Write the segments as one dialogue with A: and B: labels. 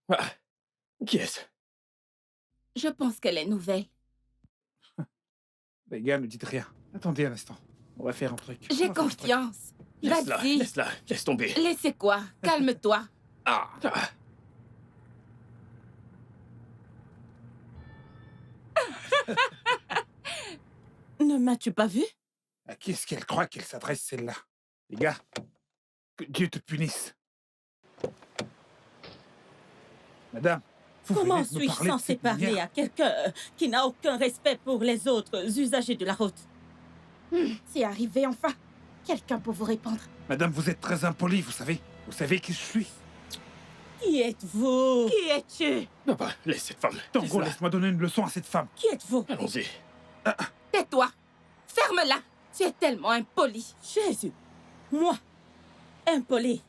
A: Ah, qui est-ce?
B: Je pense qu'elle est nouvelle.
C: Les gars, ne dites rien. Attendez un instant. On va faire un truc. On
B: J'ai
C: va faire un truc.
B: confiance.
A: Laisse-la,
B: Vas-y.
A: laisse-la, laisse tomber.
B: Laissez quoi? Calme-toi.
A: Ah,
B: Ne m'as-tu pas vu?
C: À qui est-ce qu'elle croit qu'elle s'adresse, celle-là? Les gars, que Dieu te punisse. Madame, vous
D: Comment
C: venez de me
D: suis-je
C: parler de
D: censé
C: cette
D: parler
C: manière.
D: à quelqu'un qui n'a aucun respect pour les autres usagers de la route?
B: C'est arrivé enfin. Quelqu'un pour vous répondre.
C: Madame, vous êtes très impolie, vous savez. Vous savez qui je suis.
D: Qui êtes-vous?
B: Qui es-tu?
A: papa, laisse cette femme.
C: Tango,
A: Laisse-la.
C: laisse-moi donner une leçon à cette femme.
D: Qui êtes-vous?
A: Allons-y.
B: Tais-toi. Ferme-la. Tu es tellement impoli.
D: Jésus! Moi, impoli.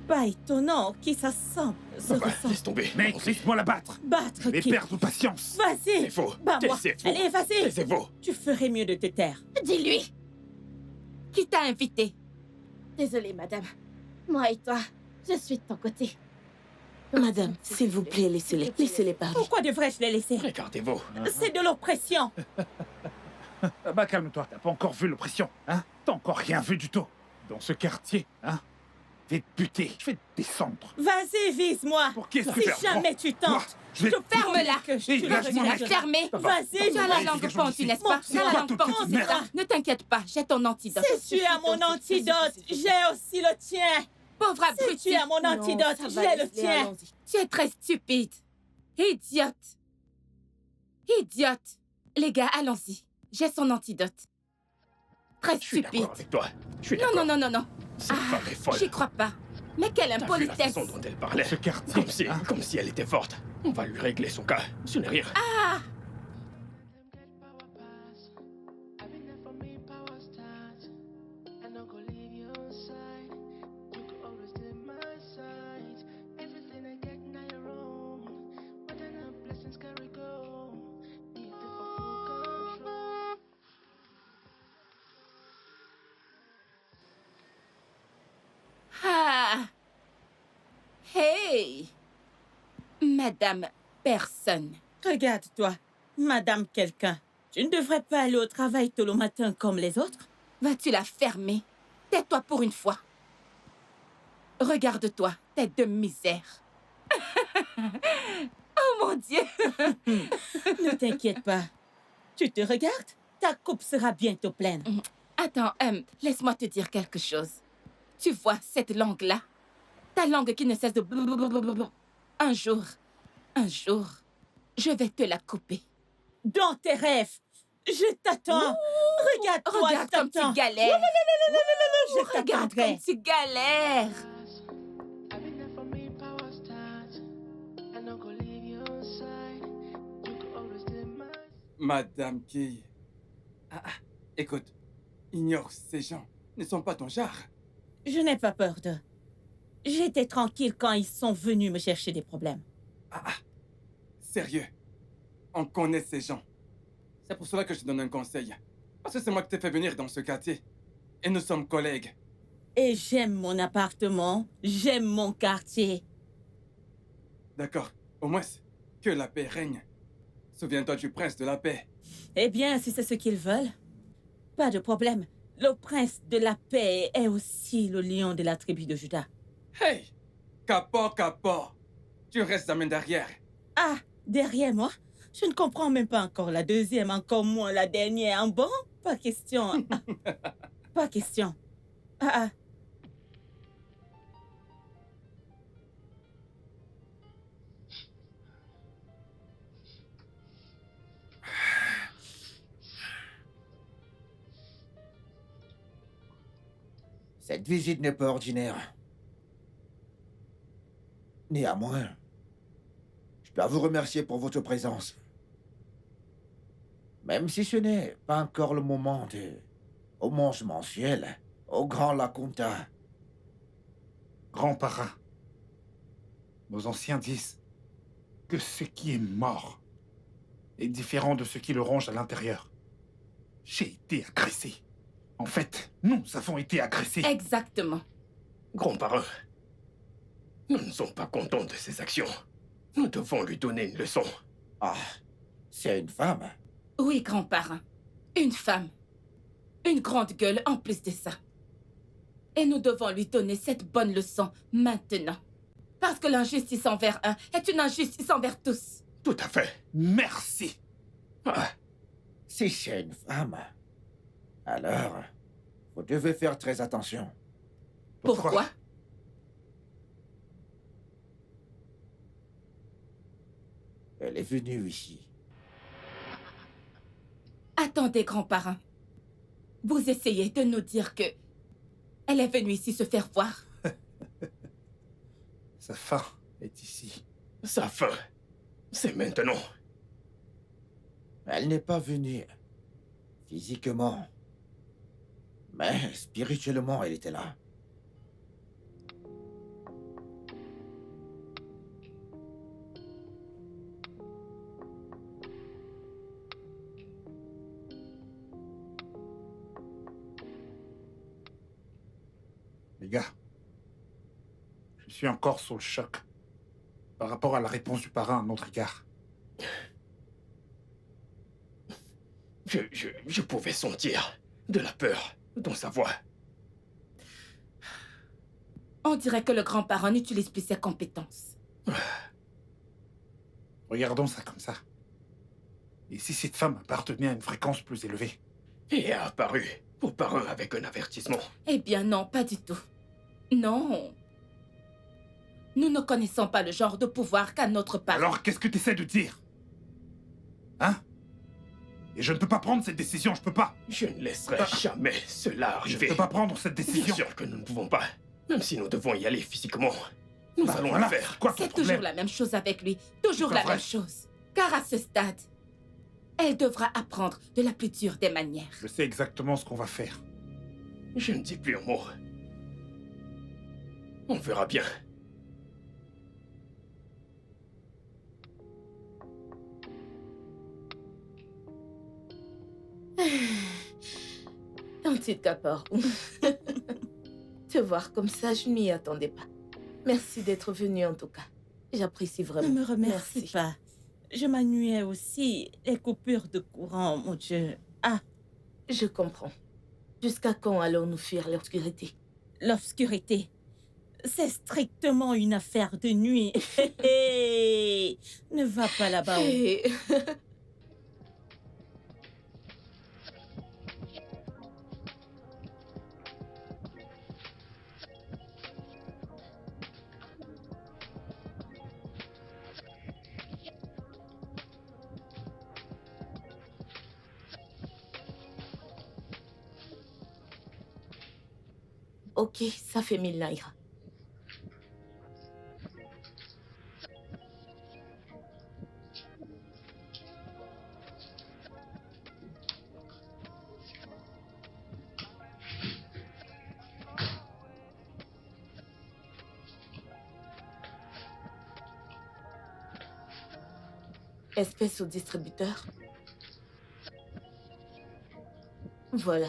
D: Pas étonnant qui s'assemble se
A: Papa,
D: ressemble.
A: laisse tomber.
C: Mec,
A: Allons-y.
C: laisse-moi la battre.
D: Battre
C: Et
D: qui?
C: perdre patience.
D: Vas-y!
A: C'est faux.
D: Bats-moi!
A: C'est faux.
D: Allez, vas-y!
A: C'est faux.
D: Tu ferais mieux de te taire.
B: Dis-lui. Qui t'a invité?
E: Désolée, madame. Moi et toi, je suis de ton côté.
B: Madame, s'il vous plaît, laissez-les. Laissez-les parler.
D: Pourquoi devrais-je les laisser?
A: Regardez-vous.
D: C'est de l'oppression.
C: Ah bah calme-toi, t'as pas encore vu l'oppression, hein? T'as encore rien vu du tout. Dans ce quartier, hein? Je vais te buter, je vais te descendre.
D: Vas-y, vise-moi.
C: Pour qui est-ce que
D: Si
C: tu fais?
D: jamais tu
C: Moi,
D: tentes,
C: je vais te...
B: Ferme-la.
D: que je
C: Hé,
D: te
C: lâche-moi,
D: le
B: Tu
C: mec.
B: l'as fermée.
D: Vas-y,
B: Tu as la
C: Allez,
B: langue
C: dégage-moi
B: pendue,
C: d'ici.
B: n'est-ce pas?
D: Mon
B: Tu as la
C: Dieu,
B: langue
C: toi,
B: pendue,
C: toute
B: c'est
C: merde.
B: ça. Ne t'inquiète pas, j'ai ton antidote.
D: Si tu as mon antidote, j'ai aussi le tien.
B: Pauvre
D: Si
B: abruti.
D: tu as mon antidote, j'ai le tien.
B: Tu es très stupide. Idiote. Idiote. Les gars, allons-y. J'ai son antidote. Très
A: Je suis
B: stupide.
A: d'accord avec toi. Je suis
B: Non,
A: d'accord.
B: non, non, non, non.
A: Cette femme est folle.
B: J'y crois pas. Mais quelle
A: T'as vu la
B: impolitesse.
A: façon dont elle parlait?
C: Ce quartier,
A: Comme si elle était forte. On va lui régler son cas. Ce n'est rien.
B: Ah, ah. Hey. Madame personne.
D: Regarde-toi, Madame quelqu'un. Tu ne devrais pas aller au travail tôt le matin comme les autres?
B: Vas-tu la fermer? Tais-toi pour une fois. Regarde-toi, tête de misère. Oh mon Dieu!
D: Ne t'inquiète pas. Tu te regardes? Ta coupe sera bientôt pleine.
B: Attends, laisse-moi te dire quelque chose. Tu vois cette langue-là? Ta langue qui ne cesse de blablabla. Un jour, je vais te la couper.
D: Dans tes rêves, je t'attends. Regarde-toi,
B: Regarde
D: je
B: comme tu
D: t'attends.
B: galères.
D: Je
B: Regarde comme
D: t'attendrai.
B: tu galères.
F: Madame Key. Écoute, ignore ces gens. Ne sont pas ton genre.
D: Je n'ai pas peur d'eux. J'étais tranquille quand ils sont venus me chercher des problèmes.
F: Sérieux. On connaît ces gens. C'est pour cela que je te donne un conseil. Parce que c'est moi qui t'ai fait venir dans ce quartier. Et nous sommes collègues.
D: Et j'aime mon appartement, j'aime mon quartier.
F: D'accord. Au moins, que la paix règne. Souviens-toi du prince de la paix.
D: Eh bien, si c'est ce qu'ils veulent, pas de problème. Le prince de la paix est aussi le lion de la tribu de Juda.
F: Hey! Capot! Tu restes la main derrière.
D: Ah, derrière moi? Je ne comprends même pas encore la deuxième, encore moins la dernière. Bon, pas question. Pas question. Ah.
G: Cette visite n'est pas ordinaire. Néanmoins, je dois vous remercier pour votre présence. Même si ce n'est pas encore le moment de hommage mensuel au grand Lacunta.
C: Grand parrain, nos anciens disent que ce qui est mort est différent de ce qui le ronge à l'intérieur. J'ai été agressé. En fait, nous avons été agressés.
B: Exactement.
A: Grand parrain, Nous ne sommes pas contents de ses actions. Nous devons lui donner une leçon.
G: Ah, c'est une femme.
B: Oui, grand-parrain. Une femme. Une grande gueule en plus de ça. Et nous devons lui donner cette bonne leçon maintenant. Parce que l'injustice envers un est une injustice envers tous.
A: Tout à fait.
C: Merci.
A: Ah,
G: Si c'est une femme, alors vous devez faire très attention.
B: Pourquoi?
G: Elle est venue ici.
B: Attendez, grand-parrain. Vous essayez de nous dire que... elle est venue ici se faire voir.
C: Sa fin est ici.
A: sa fin, c'est maintenant.
G: Elle n'est pas venue physiquement, mais spirituellement, elle était là.
C: Les gars, je suis encore sous le choc par rapport à la réponse du parrain à notre égard.
A: Je pouvais sentir de la peur dans sa voix.
B: On dirait que le grand-parent n'utilise plus ses compétences.
C: Regardons ça comme ça. Et si cette femme appartenait à une fréquence plus élevée?
A: Et a apparu au parrain avec un avertissement.
B: Eh bien non, pas du tout. Non. Nous ne connaissons pas le genre de pouvoir qu'a notre parrain.
C: Alors qu'est-ce que tu essaies de dire? Hein? Et je ne peux pas prendre cette décision, je peux pas.
A: Je ne laisserai jamais cela
C: Je
A: arriver.
C: ne peux pas prendre cette
A: Bien
C: décision.
A: sûr que nous ne pouvons pas. Même si nous devons y aller physiquement, nous allons
C: voilà.
A: le faire.
C: Quoi ton
B: C'est
C: problème?
B: toujours la même chose avec lui. Toujours
C: C'est
B: la
C: pas vrai.
B: même chose. Car à ce stade, elle devra apprendre de la plus dure des manières.
C: Je sais exactement ce qu'on va faire.
A: Je ne dis plus un mot. On verra bien.
E: Tantine Kapor. Te voir comme ça, je n'y attendais pas. Merci d'être venu en tout cas. J'apprécie
D: Ne
E: vraiment.
D: me remercie
E: Merci.
D: pas. Je m'ennuyais aussi. Les coupures de courant, mon Dieu. Ah,
E: Je comprends. Jusqu'à quand allons-nous fuir l'obscurité?
D: l'obscurité. C'est strictement une affaire de nuit. Hé, hé. Ne va pas là-bas.
E: Et- Ok, ça fait 1000 naira. Espèce au distributeur. Voilà.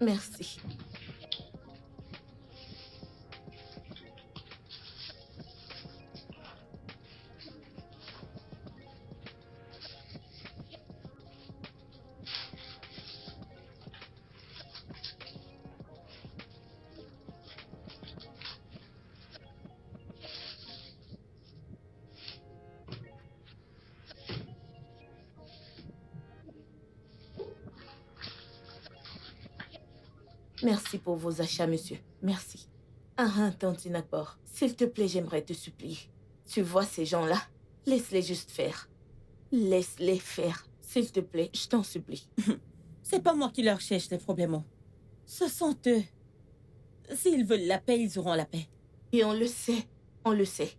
E: Merci. Merci pour vos achats, monsieur. Merci. Ah, Tantine Akbor, s'il te plaît, j'aimerais te supplier. Tu vois ces gens-là? Laisse-les juste faire. Laisse-les faire. S'il te plaît, je t'en supplie.
D: C'est pas moi qui leur cherche les problèmes. Ce sont eux. S'ils veulent la paix, ils auront la paix.
E: Et on le sait. On le sait.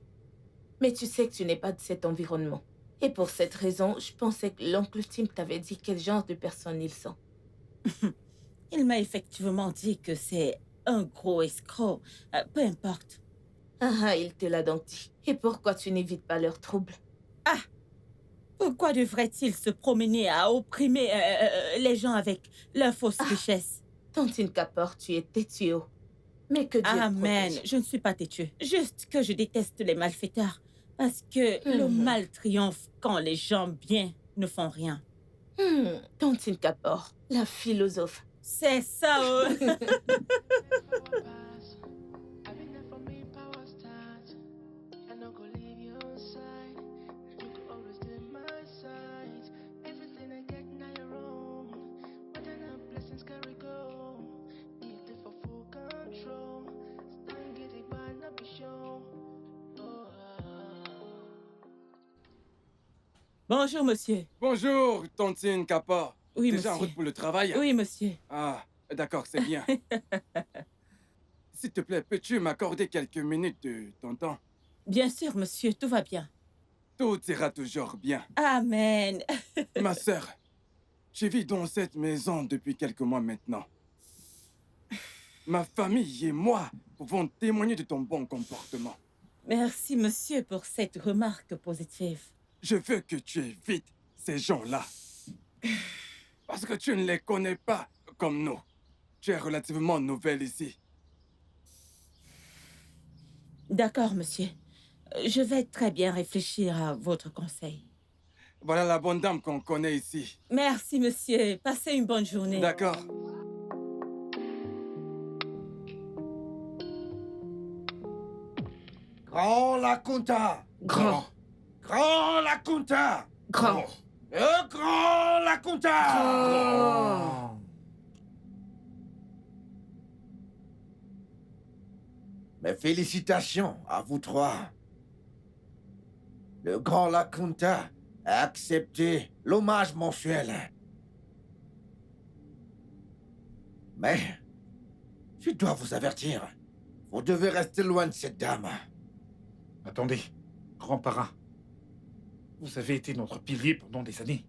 E: Mais tu sais que tu n'es pas de cet environnement. Et pour cette raison, je pensais que l'oncle Tim t'avait dit quel genre de personne ils sont.
D: Il m'a effectivement dit que c'est un gros escroc. Peu importe.
E: Ah, il te l'a donc dit. Et pourquoi tu n'évites pas leurs troubles?
D: Pourquoi devrait-il se promener à opprimer les gens avec leurs fausses richesses?
E: Tontine Kapor, tu es têtu. Mais que Dieu te
D: Amen.
E: protège.
D: Je ne suis pas têtue. Juste que je déteste les malfaiteurs. Parce que le mal triomphe quand les gens bien ne font rien.
E: Tontine Kapor, la philosophe.
D: C'est ça, oh. Bonjour, monsieur.
F: Bonjour, Tontine Kapor.
D: Oui,
F: Déjà en
D: monsieur.
F: route pour le travail?
D: Oui, monsieur.
F: Ah, d'accord, c'est bien. S'il te plaît, peux-tu m'accorder quelques minutes de ton temps?
D: Bien sûr, monsieur, tout va bien.
F: Tout ira toujours bien.
D: Amen.
F: Ma sœur, je vis dans cette maison depuis quelques mois maintenant. Ma famille et moi pouvons témoigner de ton bon comportement.
D: Merci, monsieur, pour cette remarque positive.
F: Je veux que tu évites ces gens-là. Parce que tu ne les connais pas comme nous. Tu es relativement nouvelle ici.
D: D'accord, monsieur. Je vais très bien réfléchir à votre conseil.
F: Voilà la bonne dame qu'on connaît ici.
D: Merci, monsieur. Passez une bonne journée.
F: D'accord.
G: Grand Lacunta!
E: Grand,
G: Grand Lacunta!
E: grand,
G: Le Grand Lacunta!
E: grand.
G: Mes félicitations à vous trois. Le Grand Lacunta a accepté l'hommage mensuel. Mais, je dois vous avertir, vous devez rester loin de cette dame.
C: Attendez, grand parrain. Vous avez été notre pilier pendant des années.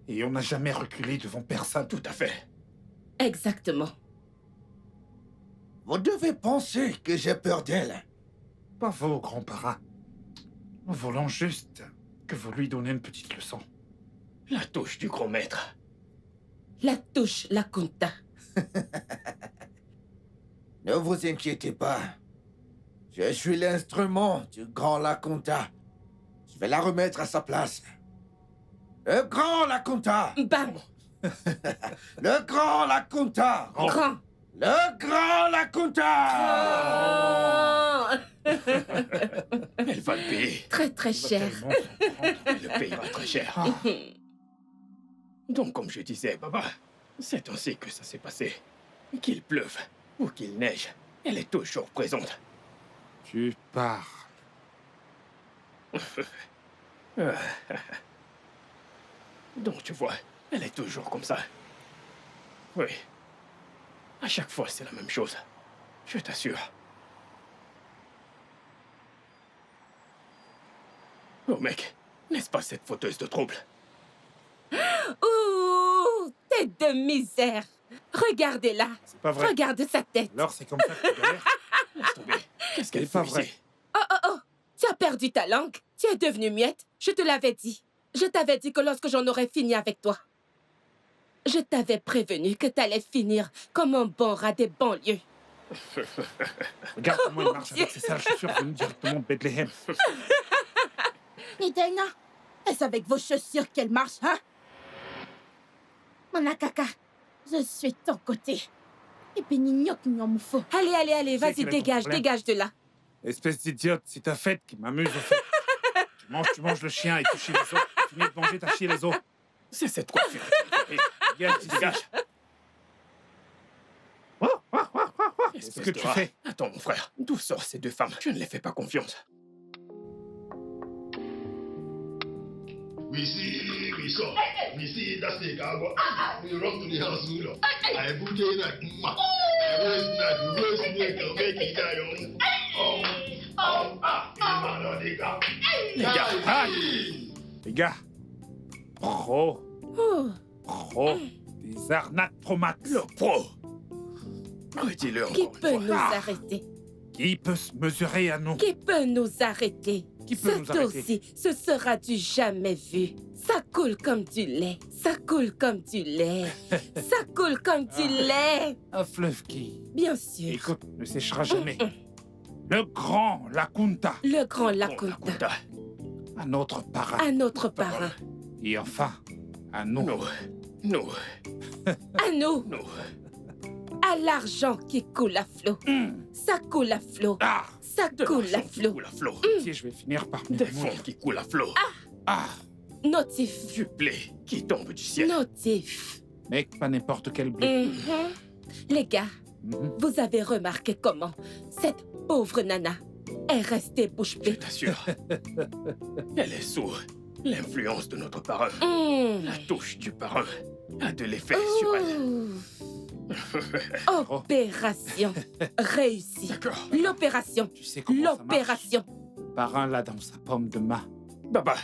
C: Et on n'a jamais reculé devant personne.
A: Tout à fait.
B: Exactement.
G: Vous devez penser que j'ai peur d'elle.
C: Pas vous, grand parrain. Nous voulons juste que vous lui donniez une petite leçon.
A: La touche du gros maître.
B: La touche Lacunta.
G: Ne vous inquiétez pas. Je suis l'instrument du Grand Lacunta. Je vais la remettre à sa place. Le Grand Lacunta!
B: Bam!
G: Le Grand Lacunta!
B: Grand!
G: Le Grand Lacunta!
A: Elle va le payer.
B: Très très
C: Il va
B: cher.
C: tellement s'en prendre.
A: Elle le payera très cher.
C: Ah,
A: Donc, comme je disais, Baba, c'est ainsi que ça s'est passé. Qu'il pleuve ou qu'il neige, elle est toujours présente.
C: tu parles.
A: Donc, tu vois, elle est toujours comme ça. Oui. À chaque fois, c'est la même chose. Je t'assure. Oh, mec, n'est-ce pas cette fauteuse de trouble?
B: Ouh! Tête de misère! Regardez-la!
C: C'est pas vrai.
B: Regarde sa tête!
C: Alors c'est comme ça que tu galères?
A: Laisse tomber. Qu'est-ce qu'elle
C: C'est pas
A: fait
C: vrai.
A: ici?
B: Oh! Tu as perdu ta langue? Tu es devenue muette? Je te l'avais dit. Je t'avais dit que lorsque j'en aurais fini avec toi. Je t'avais prévenu que t'allais finir comme un bon rat des banlieues.
C: Regarde comment il marche avec ses sales chaussures venues directement de Bethléem.
H: Idena, est-ce avec vos chaussures qu'elle marche, hein? Manakaka, je suis de ton côté. Et puis Nignok Nyomufo.
B: Allez,
C: sais
B: vas-y,
C: quel est ton
B: dégage,
C: problème?
B: dégage de là.
C: Espèce d'idiote, c'est ta fête qui m'amuse au fait. Tu manges le chien et tu chies les os. Tu finis de manger, t'as chié les os.
A: C'est cette coiffure.
C: Dégage, dégage.
A: Dégage.
C: Qu'est-ce que tu fais?
A: Attends, mon frère. D'où sortent ces deux femmes? Je ne les fais pas confiance.
I: We see that snake go. We run to the house, I put in that we snake, make it die.
A: Les gars,
C: Les gars, pro,
B: Oh,
C: des arnaques pro max.
A: le pro. Redis-le
B: qui
A: encore une
B: peut
A: fois.
B: nous arrêter?
C: Qui peut se mesurer à nous?
B: Qui peut nous arrêter?
C: Qui peut nous
B: Ce
C: arrêter?
B: dossier, ce sera du jamais vu. Ça coule comme du lait. Ça coule comme du lait. Ça coule comme du lait.
C: Un fleuve qui,
B: Bien sûr.
C: écoute, ne séchera jamais. Le grand Lacunta,
B: Le grand
A: Bon,
B: Lacunta.
A: Lacunta.
C: un autre parrain.
B: À notre parrain.
C: Et enfin, à nous.
A: Nous.
B: À nous.
A: Nous.
B: À l'argent qui coule à flot. Ça coule à flot.
C: Ah,
B: Ça
A: De
B: coule à
A: l'argent qui
B: flot.
A: coule à flot.
C: si je vais finir par
A: Des
C: mourir.
A: fonds qui coulent à flot.
C: Ah,
B: Notif.
A: Du blé qui tombe du ciel.
B: Notif.
C: mec, pas n'importe quel blé.
B: Les gars,
C: Mhm.
B: vous avez remarqué comment cette pauvre nana est restée bouche
A: Je
B: bée.
A: t'assure. Elle est sous l'influence de notre parrain. La touche du parrain a de l'effet sur elle.
B: Opération réussie.
A: D'accord.
B: L'opération.
C: Tu sais comment ça marche?
B: L'opération.
C: Le parrain là dans sa pomme de main.
A: Baba,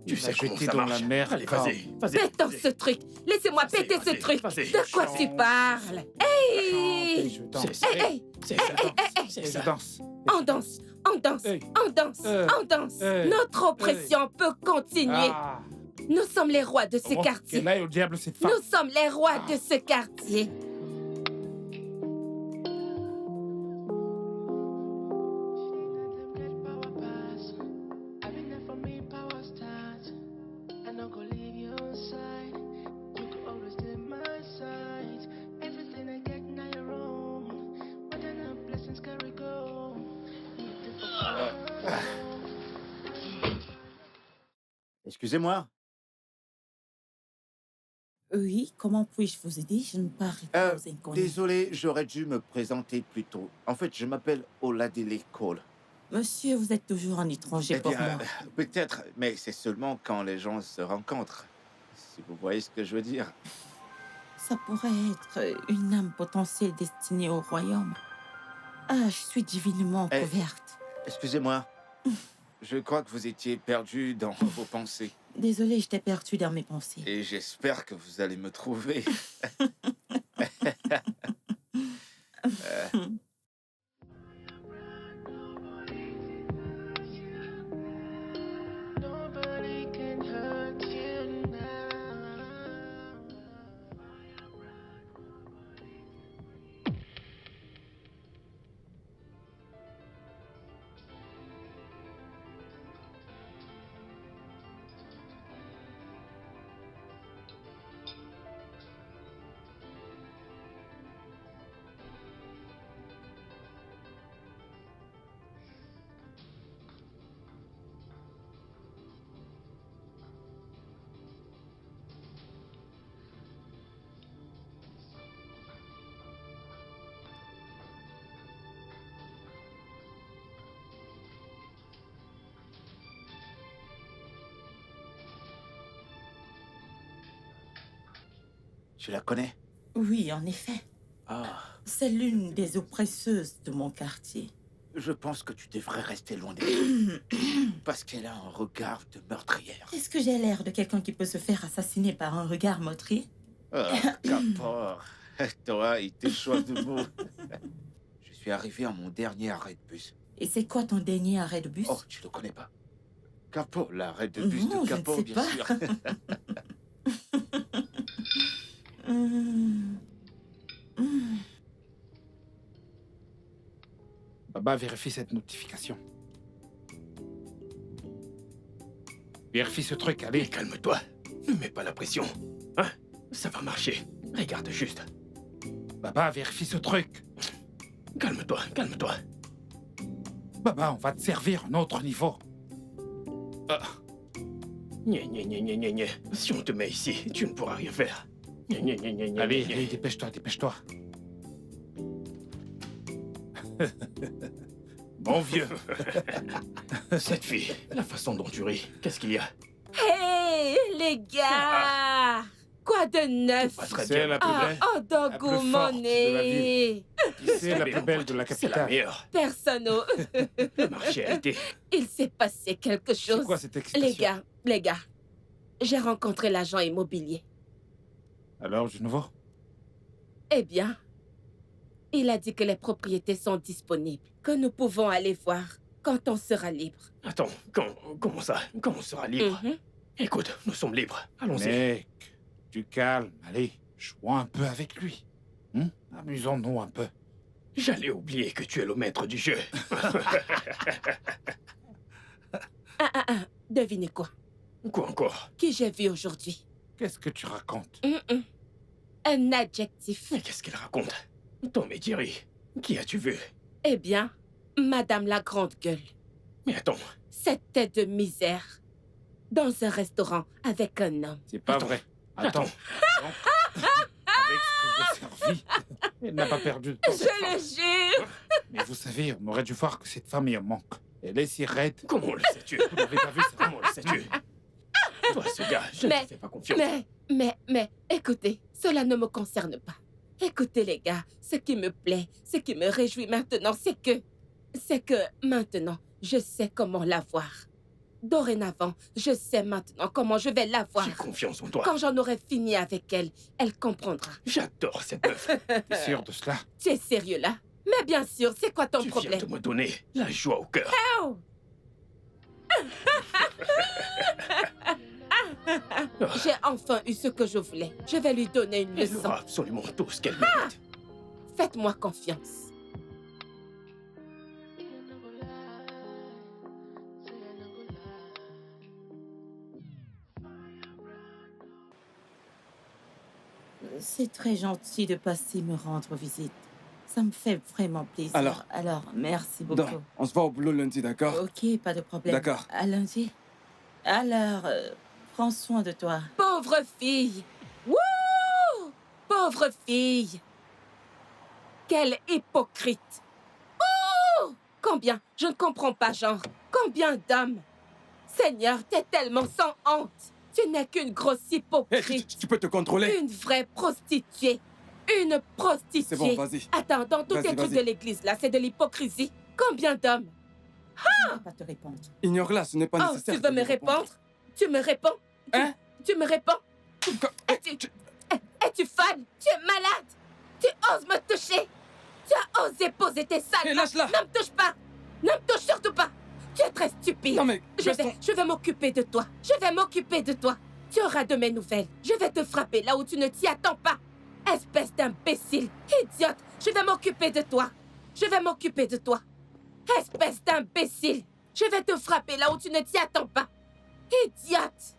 A: tu
C: Il
A: sais
C: va
A: comment
C: jeter
A: ça
C: dans
A: marche.
C: la mer
A: Allez,
C: comme-
A: vas-y.
B: Pétons
A: vas-y.
B: ce truc. Laissez-moi
A: Vas-y,
B: péter ce
A: vas-y,
B: truc.
A: vas-y.
B: De quoi tu
C: Chante.
B: parles?
C: Et je danse.
A: C'est ça.
B: Hey,
A: C'est ça. C'est
C: Et je
A: ça.
C: danse.
B: on danse, on danse,
C: Hey.
B: on danse, on danse.
C: Hey.
B: Notre oppression peut continuer.
C: Ah,
B: Nous sommes les rois de ce
C: oh,
B: quartier.
C: quel aille au diable cette femme.
B: Nous sommes les rois de ce quartier.
J: Excusez-moi.
D: Oui, comment puis-je vous aider? Je ne parle pas aux inconnus.
J: Désolé, j'aurais dû me présenter plus tôt. En fait, je m'appelle Oladele Cole.
D: Monsieur, vous êtes toujours un étranger
J: Eh
D: pour
J: bien,
D: moi.
J: peut-être, mais c'est seulement quand les gens se rencontrent. Si vous voyez ce que je veux dire.
D: Ça pourrait être une âme potentielle destinée au royaume. Ah, je suis divinement
J: Eh.
D: couverte.
J: Excusez-moi. Je crois que vous étiez perdu dans vos pensées.
D: Désolée, je t'ai perdu dans mes pensées.
J: Et j'espère que vous allez me trouver. Tu la connais?
D: Oui, en effet.
J: Ah,
D: C'est l'une des oppresseuses de mon quartier.
J: je pense que tu devrais rester loin d'elle. Parce qu'elle a un regard de meurtrière.
D: Est-ce que j'ai l'air de quelqu'un qui peut se faire assassiner par un regard meurtrier?
J: Ah, Capor, toi et tes choix de mots. Je suis arrivé à mon dernier arrêt de bus.
D: Et c'est quoi ton dernier arrêt de bus?
J: Oh, tu le connais pas? Capo, l'arrêt de bus
D: Non,
J: de
D: je ne
J: Capo,
D: sais
J: bien
D: pas.
J: sûr.
C: Baba, vérifie cette notification. Vérifie ce truc,
A: Allez,
C: allez.
A: calme-toi. Ne mets pas la pression. Hein? Ça va marcher. Regarde juste.
C: Baba, vérifie ce truc.
A: Calme-toi, calme-toi.
C: Baba, on va te servir un autre niveau.
A: Nya, nya, nya, nya, nya, nya. Si on te met ici, tu ne pourras rien faire. Nya, nya, nya, nya, nya,
C: Allez,
A: nya.
C: allez, dépêche-toi, dépêche-toi. Bon vieux.
A: Cette fille, la façon dont tu ris, qu'est-ce qu'il y a?
B: Hey, les gars! Quoi de neuf?
A: Pas très
C: C'est
A: bien.
C: la plus belle.
B: Oh,
C: la plus forte de la
B: Money!
C: C'est la plus belle de la
A: C'est la
C: capitale.
A: meilleure.
B: Personne.
A: Le marché a été.
B: Il s'est passé quelque
C: C'est
B: chose.
C: quoi cette expression?
B: Les gars, j'ai rencontré l'agent immobilier.
C: Alors, de nouveau?
B: Eh bien, Il a dit que les propriétés sont disponibles, que nous pouvons aller voir quand on sera libre.
A: Attends, comment ça? Quand on sera libre? Écoute, nous sommes libres. Allons-y.
C: Mec, du calme, allez, jouons un peu avec lui. Amusons-nous un peu.
A: J'allais oublier que tu es le maître du jeu.
B: Devinez quoi?
A: Quoi encore?
B: Qui j'ai vu aujourd'hui?
C: Qu'est-ce que tu racontes?
B: Un adjectif.
A: Mais qu'est-ce qu'il raconte? Tom et Jerry, qui as-tu vu?
B: Eh bien, Madame la Grande Gueule.
A: Mais attends.
B: Cette tête de misère. Dans un restaurant avec un homme.
C: C'est pas vrai. Attends. Avec ce que je l'ai servi, elle n'a pas perdu de temps.
B: Je le jure.
C: Mais vous savez, on aurait dû voir que cette femme est en manque. Elle est si raide.
A: Comment le sais-tu?
C: Vous n'avez pas vu ça?
A: Comment le sais-tu? Toi, ce gars, je ne te fais pas confiance.
B: Mais, écoutez, cela ne me concerne pas. Écoutez, les gars, ce qui me plaît, ce qui me réjouit maintenant, c'est que maintenant, je sais comment la voir. Dorénavant, je sais maintenant comment je vais la voir.
A: J'ai confiance en toi.
B: Quand j'en aurai fini avec elle, elle comprendra.
A: J'adore cette meuf.
C: T'es sûr de cela?
B: Tu es sérieux là? Mais bien sûr, c'est quoi ton problème?
A: Tu viens de me donner la joie au cœur.
B: Oh! J'ai enfin eu ce que je voulais. Je vais lui donner une
A: Elle
B: leçon.
A: aura absolument tout ce qu'elle mérite.
B: Faites-moi confiance.
D: C'est très gentil de passer me rendre visite. Ça me fait vraiment plaisir. Alors merci beaucoup.
F: Donc, on se voit au boulot lundi, d'accord?
D: Ok, pas de problème.
F: D'accord.
D: À lundi. Alors, prends soin de toi.
B: Pauvre fille! Wouh! Pauvre fille! Quelle hypocrite! Oh! Combien? Je ne comprends pas, genre. Combien d'hommes? Seigneur, t'es tellement sans honte. Tu n'es qu'une grosse hypocrite.
F: Hey, tu peux te contrôler?
B: Une vraie prostituée. Une prostituée.
F: C'est bon, vas-y.
B: Attends, dans tous tes trucs de l'église, là, c'est de l'hypocrisie. Combien d'hommes?
D: Je ne vais pas te répondre.
F: Ignore-la, ce n'est pas nécessaire.
B: Tu veux me répondre? Tu me réponds?
F: Hein?
B: Tu me réponds? Es-tu folle? Tu es malade? Tu oses me toucher? Tu as osé poser tes sales
F: Hé, lâche-la!
B: Ne me touche pas! Ne me touche surtout pas! Tu es très stupide.
F: Non mais...
B: Je vais m'occuper de toi. Je vais m'occuper de toi. Tu auras de mes nouvelles. Je vais te frapper là où tu ne t'y attends pas. Espèce d'imbécile. Idiote. Je vais m'occuper de toi. Je vais m'occuper de toi. Espèce d'imbécile. Je vais te frapper là où tu ne t'y attends pas. Idiote.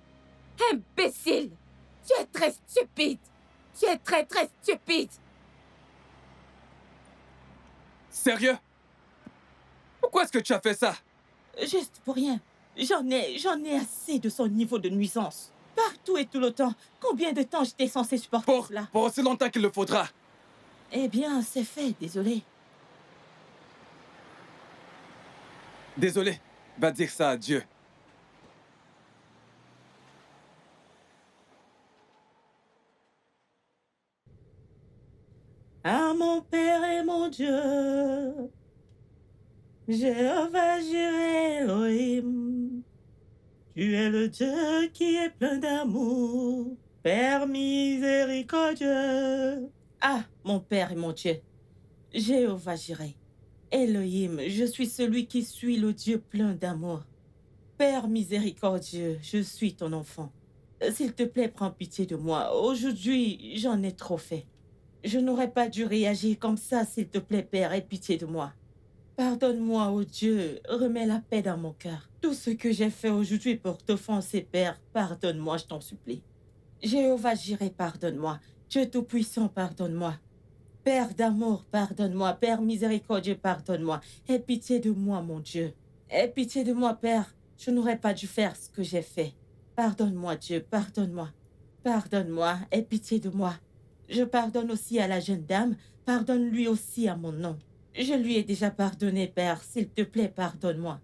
B: Imbécile. Tu es très stupide. Tu es très, très stupide.
F: Sérieux? Pourquoi est-ce que tu as fait ça?
D: Juste pour rien. J'en ai assez de son niveau de nuisance. Partout et tout le temps. Combien de temps j'étais censée supporter cela?
F: Pour aussi longtemps qu'il le faudra.
D: Eh bien, c'est fait, désolé.
F: Désolé. Va dire ça à Dieu.
D: Ah, mon Père et mon Dieu, Jéhovah Jireh Elohim, tu es le Dieu qui est plein d'amour, Père miséricordieux. Ah, mon Père et mon Dieu, Jéhovah Jireh Elohim, je suis celui qui suis le Dieu plein d'amour. Père miséricordieux, je suis ton enfant. S'il te plaît, prends pitié de moi. Aujourd'hui, j'en ai trop fait. Je n'aurais pas dû réagir comme ça, s'il te plaît, Père, aie pitié de moi. Pardonne-moi, oh Dieu, remets la paix dans mon cœur. Tout ce que j'ai fait aujourd'hui pour t'offenser, Père, pardonne-moi, je t'en supplie. Jéhovah Jireh, pardonne-moi. Dieu Tout-Puissant, pardonne-moi. Père d'amour, pardonne-moi. Père miséricordieux, pardonne-moi. Aie pitié de moi, mon Dieu. Aie pitié de moi, Père. Je n'aurais pas dû faire ce que j'ai fait. Pardonne-moi, Dieu, pardonne-moi. Pardonne-moi, aie pitié de moi. Je pardonne aussi à la jeune dame. Pardonne-lui aussi à mon nom. Je lui ai déjà pardonné, Père. S'il te plaît, pardonne-moi.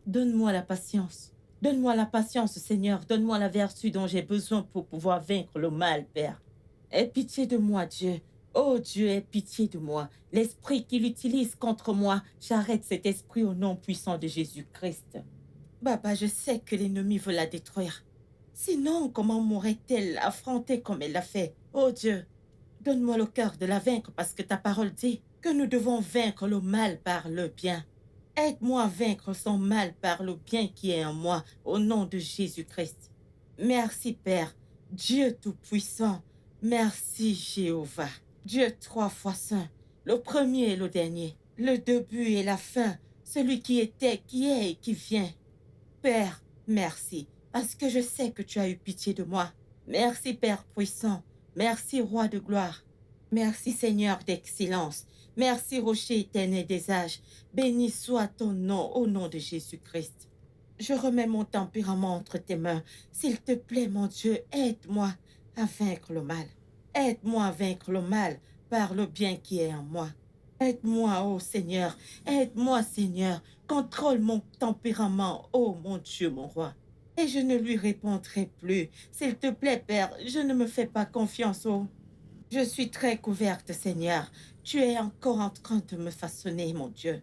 D: Donne-moi la patience. Donne-moi la patience, Seigneur. Donne-moi la vertu dont j'ai besoin pour pouvoir vaincre le mal, Père. Aie pitié de moi, Dieu. Oh Dieu, aie pitié de moi. L'esprit qu'il utilise contre moi, j'arrête cet esprit au nom puissant de Jésus-Christ. Papa, je sais que l'ennemi veut la détruire. Sinon, comment m'aurait-elle affrontée comme elle l'a fait? Oh Dieu, donne-moi le cœur de la vaincre parce que ta parole dit que nous devons vaincre le mal par le bien. Aide-moi à vaincre son mal par le bien qui est en moi, au nom de Jésus-Christ. Merci, Père, Dieu Tout-Puissant. Merci, Jéhovah, Dieu 3 fois saint, le premier et le dernier, le début et la fin, celui qui était, qui est et qui vient. Père, merci, parce que je sais que tu as eu pitié de moi. Merci, Père puissant. Merci, Roi de gloire. Merci, Seigneur d'excellence. Merci, Rocher éternel des âges. Béni soit ton nom au nom de Jésus-Christ. Je remets mon tempérament entre tes mains. S'il te plaît, mon Dieu, aide-moi à vaincre le mal. Aide-moi à vaincre le mal par le bien qui est en moi. Aide-moi, ô Seigneur. Aide-moi, Seigneur. Contrôle mon tempérament, ô mon Dieu, mon roi. Et je ne lui répondrai plus. S'il te plaît, Père, je ne me fais pas confiance, oh. Je suis très couverte, Seigneur. Tu es encore en train de me façonner, mon Dieu.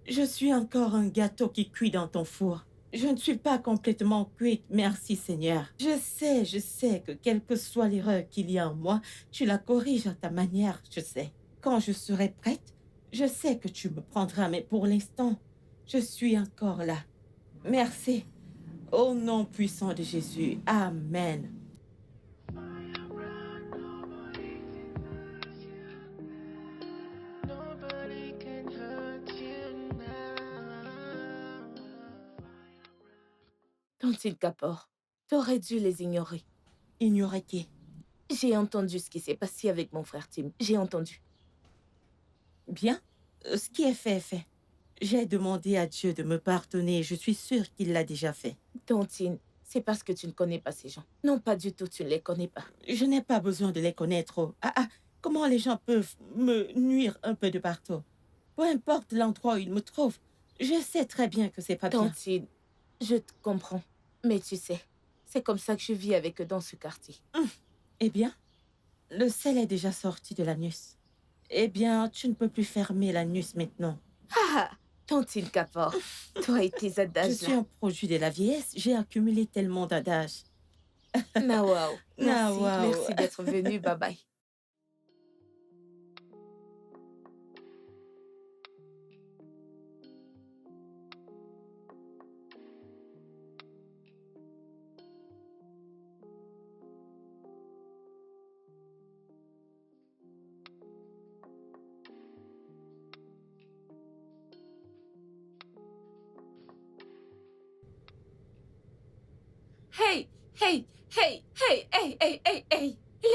D: Je suis encore un gâteau qui cuit dans ton four. Je ne suis pas complètement cuite, merci, Seigneur. Je sais que quelle que soit l'erreur qu'il y a en moi, tu la corriges à ta manière, je sais. Quand je serai prête, je sais que tu me prendras, mais pour l'instant, je suis encore là. Merci. Au nom puissant de Jésus. Amen.
E: Tontine Kapor, t'aurais dû les ignorer.
D: Ignorer qui?
E: J'ai entendu ce qui s'est passé avec mon frère Tim. J'ai entendu.
D: Bien. Ce qui est fait est fait. J'ai demandé à Dieu de me pardonner. Je suis sûre qu'il l'a déjà fait.
E: Tontine, c'est parce que tu ne connais pas ces gens. Non, pas du tout, tu ne les connais pas.
D: Je n'ai pas besoin de les connaître. Oh. Comment les gens peuvent me nuire un peu de partout? Peu importe l'endroit où ils me trouvent, je sais très bien que c'est pas bien.
E: Tontine, je te comprends. Mais tu sais, c'est comme ça que je vis avec eux dans ce quartier.
D: Eh bien, le sel est déjà sorti de l'anus. Eh bien, tu ne peux plus fermer l'anus maintenant.
E: Tontine Kapor, toi et tes adages.
D: Je suis un produit de la vieillesse. J'ai accumulé tellement d'adages.
E: Nawao, merci d'être venu. Bye bye. Hey!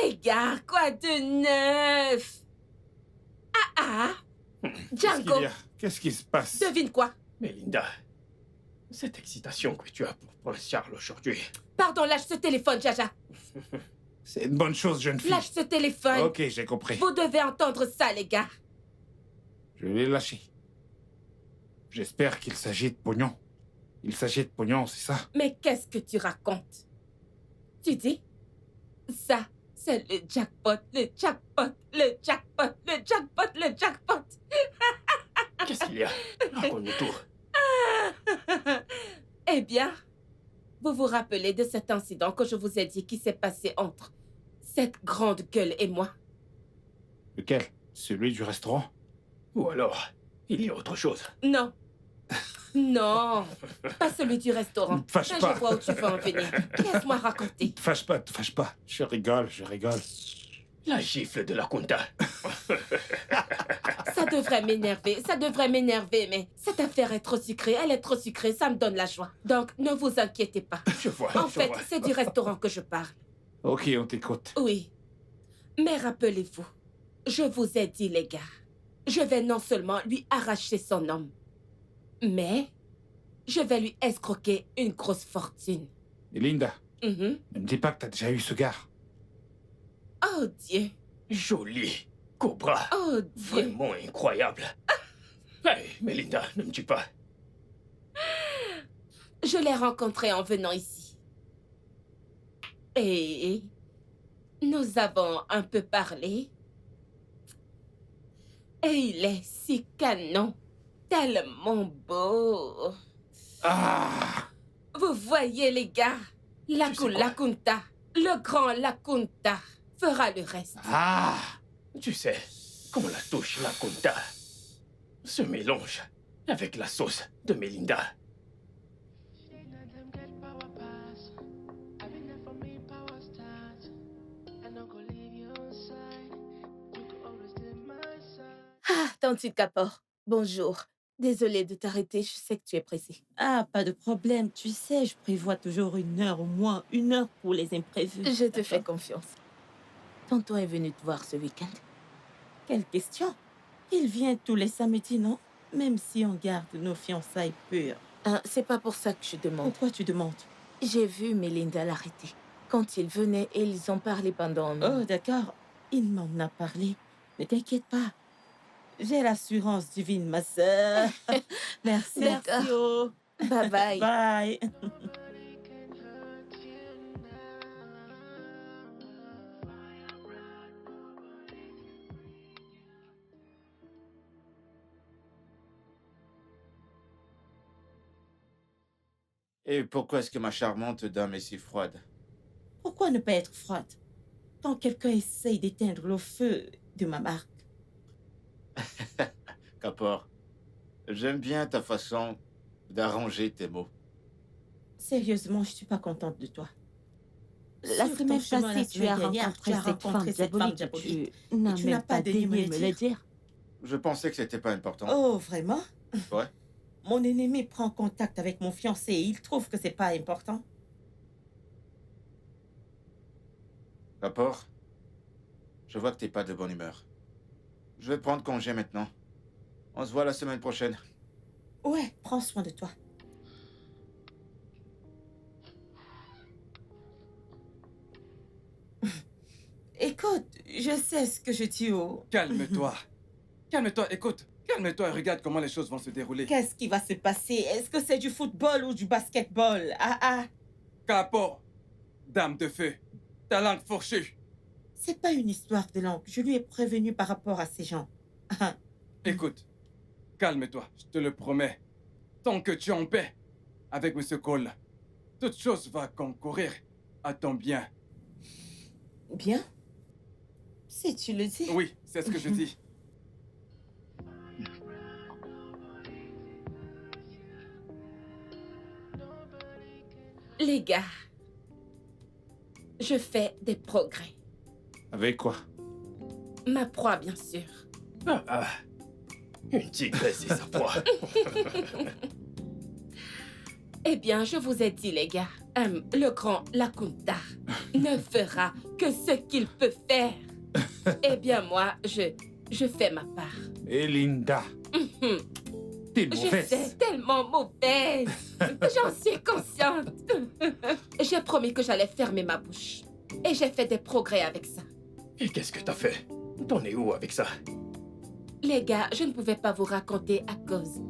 E: Les gars, quoi de neuf? Django,
C: Qu'est-ce qui se passe?
B: Devine quoi?
A: Melinda, cette excitation que tu as pour Prince Charles aujourd'hui...
B: Pardon, lâche ce téléphone, Jaja.
C: C'est une bonne chose, jeune fille.
B: Lâche ce téléphone.
C: Ok, j'ai compris.
B: Vous devez entendre ça, les gars.
C: Je l'ai lâché. J'espère qu'il s'agit de pognon. Il s'agit de pognon, c'est ça?
B: Mais qu'est-ce que tu racontes? Tu dis? Ça, c'est le jackpot, le jackpot, le jackpot, le jackpot, le jackpot.
A: Qu'est-ce qu'il y a? Raconte-nous tout.
B: Eh bien, vous vous rappelez de cet incident que je vous ai dit qui s'est passé entre cette grande gueule et moi?
C: Lequel? Celui du restaurant?
A: Ou alors, il y a autre chose?
B: Non. Non, pas celui du restaurant.
C: Ne te fâche
B: Mais
C: pas.
B: je vois où tu veux en venir. Laisse-moi raconter.
C: Ne te fâche pas, ne te fâche pas. Je rigole.
A: La gifle de la Kunta.
B: Ça devrait m'énerver, mais cette affaire est trop sucrée, elle est trop sucrée, ça me donne la joie. Donc, ne vous inquiétez pas.
A: Je vois.
B: En fait, c'est du restaurant que je parle.
C: Ok, on t'écoute.
B: Oui. Mais rappelez-vous, je vous ai dit, les gars, je vais non seulement lui arracher son homme, mais je vais lui escroquer une grosse fortune.
C: Et Linda,
B: Mhm.
C: ne me dis pas que t'as déjà eu ce gars.
B: Oh Dieu.
A: Joli. Cobra.
B: Oh Dieu.
A: Vraiment incroyable. Hey, Melinda, ne me dis pas.
B: Je l'ai rencontré en venant ici. Et nous avons un peu parlé. Et il est si canon, tellement beau.
C: Ah!
B: Vous voyez les gars, la Kunta, le grand Kunta fera le reste.
C: Ah!
A: Tu sais, qu'on la touche la Kunta se mélange avec la sauce de Melinda.
E: Ah, Tante Kapor, bonjour. Désolée de t'arrêter, je sais que tu es pressée.
D: Ah, pas de problème. Tu sais, je prévois toujours 1 heure au moins, 1 heure pour les imprévus.
E: Je te fais confiance. Tonton est venu te voir ce week-end.
D: Quelle question? Il vient tous les samedis, non? Même si on garde nos fiançailles pures.
E: C'est pas pour ça que je demande.
D: Pourquoi tu demandes?
E: J'ai vu Melinda l'arrêter. Quand il venait, et ils ont parlé pendant...
D: Oh, d'accord. Il m'en a parlé. Ne t'inquiète pas. J'ai l'assurance divine, ma sœur. Merci.
E: D'accord.
D: Oh.
E: Bye bye.
D: Bye.
J: Et pourquoi est-ce que ma charmante dame est si froide?
D: Pourquoi ne pas être froide quand quelqu'un essaye d'éteindre le feu de ma marque?
J: Kapor, j'aime bien ta façon d'arranger tes mots.
D: Sérieusement, je suis pas contente de toi.
E: La
D: Sur
E: semaine
D: ton chemin,
E: passée,
D: la
E: tu
D: semaine
E: as
D: dernière,
E: rencontré
D: tu as
E: cette femme
D: rencontré cette femme
E: diabolique.
D: diabolique.
E: Tu n'as
D: tu n'as
E: même
D: pas
E: pas
D: daigné
E: daigné
D: me
E: me
D: le
E: le dire.
J: Je pensais que c'était pas important.
D: Oh, vraiment?
J: Ouais.
D: Mon ennemi prend contact avec mon fiancé et il trouve que c'est pas important.
J: Kapor, je vois que t'es pas de bonne humeur. Je vais prendre congé maintenant. On se voit la semaine prochaine.
D: Ouais, prends soin de toi. Écoute, je sais ce que je dis au...
F: Calme-toi. Calme-toi, écoute. Calme-toi et regarde comment les choses vont se dérouler.
D: Qu'est-ce qui va se passer? Est-ce que c'est du football ou du basketball? Ah.
F: Kapor, dame de feu, ta langue fourchue.
D: C'est pas une histoire de langue. Je lui ai prévenu par rapport à ces gens.
F: Écoute, calme-toi, je te le promets. Tant que tu es en paix avec M. Cole, toute chose va concourir à ton bien.
D: Bien? Si tu le dis.
F: Oui, c'est ce que je dis.
B: Les gars, je fais des progrès.
C: Avec quoi?
B: Ma proie, bien sûr.
A: Une tigresse et sa proie.
B: Eh bien, je vous ai dit, les gars, le grand Lakunta ne fera que ce qu'il peut faire. Eh bien, moi, je fais ma part.
C: Et Linda, t'es
B: Je
C: mauvaise.
B: suis tellement mauvaise. J'en suis consciente. J'ai promis que j'allais fermer ma bouche. Et j'ai fait des progrès avec ça.
A: Et qu'est-ce que t'as fait? T'en es où avec ça?
B: Les gars, je ne pouvais pas vous raconter à cause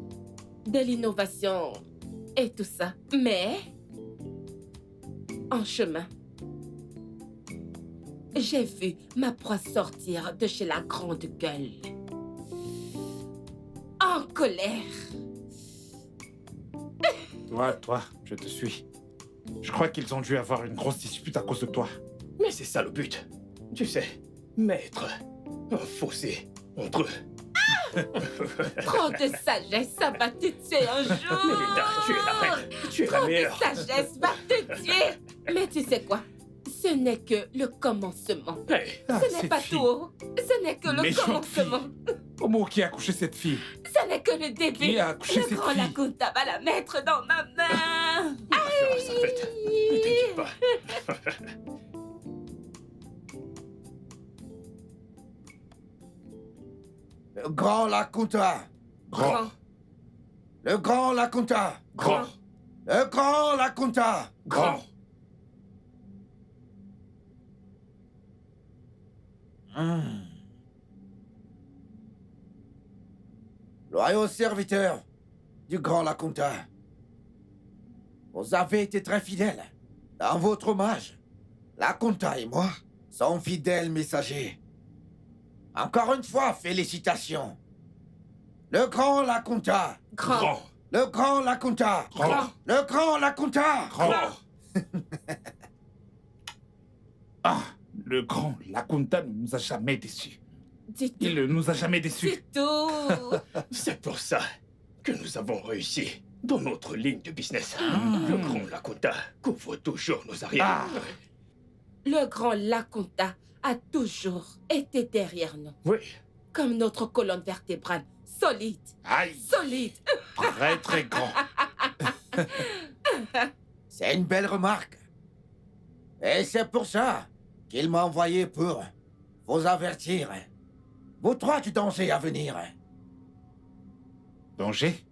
B: de l'innovation et tout ça. Mais, en chemin, j'ai vu ma proie sortir de chez la grande gueule. En colère.
C: Toi, je te suis. Je crois qu'ils ont dû avoir une grosse dispute à cause de toi.
A: Mais c'est ça le but. Tu sais, mettre un fossé entre eux.
B: Trop de sagesse, ça va te tuer un jour.
A: Melinda, tu es la reine. Tu es la
B: Trop
A: meilleure.
B: de sagesse va te tuer. Mais tu sais quoi? Ce n'est que le commencement.
A: Hey,
C: Ah,
B: Ce n'est
C: cette
B: pas
C: fille.
B: tout. Ce n'est que le
C: Méchante
B: commencement.
C: Comment qui a accouché cette fille?
B: Ce n'est que le début.
C: Qui a accouché
B: Le
C: cette
B: grand
C: fille?
B: Lakunta va la mettre dans ma main.
A: on va faire sa fête. Ne t'inquiète pas.
G: Le grand Lakunta.
C: Grand.
G: Le grand Lakunta.
C: Grand.
G: Le grand Lakunta.
C: Grand.
G: Loyaux serviteurs du grand Lakunta, vous avez été très fidèles. Dans votre hommage, Lakunta et moi sommes fidèles messagers. Encore une fois, félicitations. Le grand Lakunta.
B: Grand.
G: Le grand Lakunta.
C: Grand.
G: Le grand Lakunta.
C: Grand. Ah, le grand Lakunta ne nous a jamais déçus.
B: Dis
C: Il
B: tout.
C: ne nous a jamais déçus.
B: Dis tout.
A: C'est pour ça que nous avons réussi dans notre ligne de business. Le grand Laconta couvre toujours nos arrières.
C: Ah.
B: Le grand Laconta a toujours été derrière nous.
A: Oui,
B: Comme notre colonne vertébrale. Solide.
C: Aïe,
B: Solide.
C: très très grand.
G: C'est une belle remarque. Et c'est pour ça qu'il m'a envoyé pour vous avertir. Vous trois du danger à venir.
C: Danger?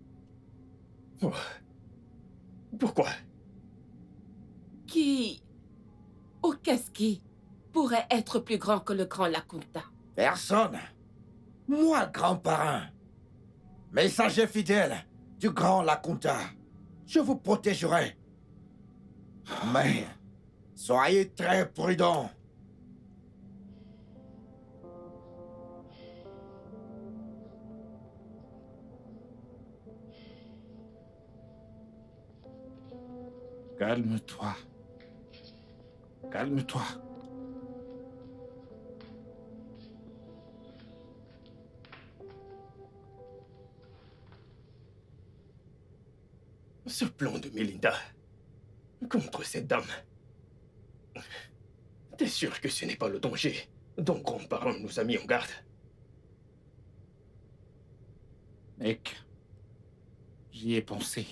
A: oh. Pourquoi?
B: Qui, ou qu'est-ce qui, pourrait être plus grand que le grand Laconta?
G: Personne. Moi, grand parrain. Messager fidèle du grand Laconta. Je vous protégerai. Mais soyez très prudents.
C: Calme-toi. Calme-toi.
A: Ce plan de Melinda contre cette dame. T'es sûr que ce n'est pas le danger dont grand-parent nous a mis en garde?
C: Mec, j'y ai pensé.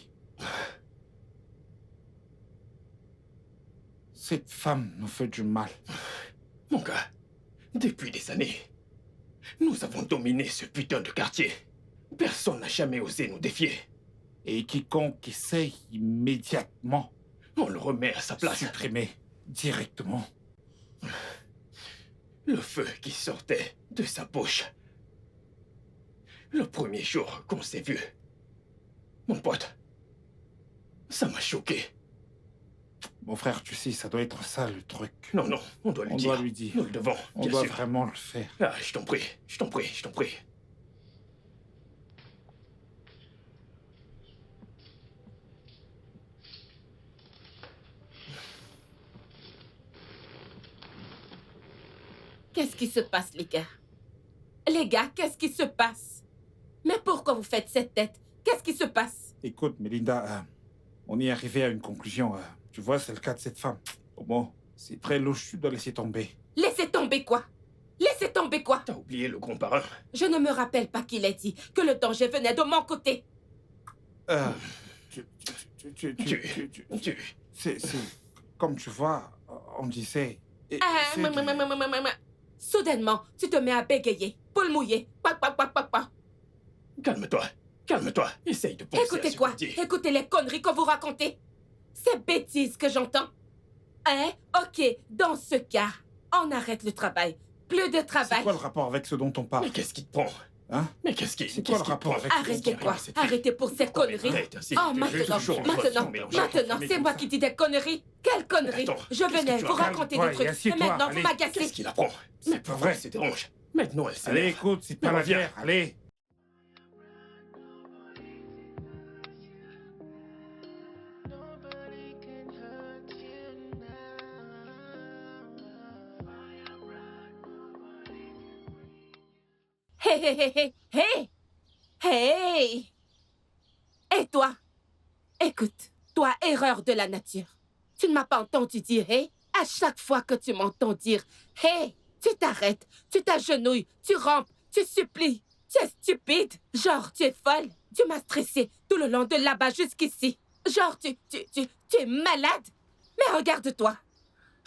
C: Cette femme nous fait du mal.
A: Mon gars, depuis des années, nous avons dominé ce putain de quartier. Personne n'a jamais osé nous défier.
C: Et quiconque essaye immédiatement
A: On le remet à sa place.
C: supprimé directement.
A: Le feu qui sortait de sa bouche. Le premier jour qu'on s'est vu. Mon pote, ça m'a choqué.
C: Mon frère, tu sais, ça doit être ça le truc.
A: Non, non, on doit lui
C: On
A: dire.
C: doit lui dire.
A: Nous le devons,
C: On
A: bien
C: doit
A: sûr.
C: vraiment le faire.
A: Ah, je t'en prie, je t'en prie, je t'en prie.
B: Qu'est-ce qui se passe, les gars? Les gars, qu'est-ce qui se passe? Mais pourquoi vous faites cette tête? Qu'est-ce qui se passe?
C: Écoute, Melinda, on est arrivé à une conclusion. Tu vois, c'est le cas de cette femme. Bon, c'est très louche, tu dois laisser tomber.
B: Laissez tomber quoi? Laissez tomber quoi?
A: T'as oublié le grand-parrain?
B: Je ne me rappelle pas qu'il ait dit que le danger venait de mon côté.
C: C'est comme tu vois, on disait...
B: Ah, Soudainement, tu te mets à bégayer, poule mouillée. Quack, quack, quack, quack, quack.
A: Calme-toi, calme-toi. Essaye de penser à
B: Écoutez
A: ce
B: quoi?
A: qu'on dit.
B: Écoutez les conneries que vous racontez. C'est bêtises que j'entends. Hein? Ok, dans ce cas, on arrête le travail. Plus de
C: C'est
B: travail.
C: quoi le rapport avec ce dont on parle?
A: Mais qu'est-ce qui te prend?
C: Hein?
A: Mais qu'est-ce qui...
C: C'est quoi le rapport avec...
B: Arrêtez quoi? Arrêtez pour ces conneries. Oh, maintenant, c'est moi qui dis des conneries. Quelles conneries?
A: Attends,
B: Je venais vous raconter des trucs. Et maintenant, vous m'agacez.
A: Qu'est-ce qui la prend? Mais
C: pas
A: pas
C: vrai.
A: vrai, c'est dérange. Maintenant, elle
C: Allez,
A: s'énerve.
C: écoute, c'est pas
A: Mais
C: la
A: reviens.
C: guerre, allez.
B: Hé, hé, hé, hé, hé! Hé! Et toi? Écoute, toi, erreur de la nature. Tu ne m'as pas entendu dire hé? À chaque fois que tu m'entends dire hé, tu t'arrêtes, tu t'agenouilles, tu rampes, tu supplies. Tu es stupide. Genre, tu es folle. Tu m'as stressé tout le long de là-bas jusqu'ici. Genre, tu es malade. Mais regarde-toi.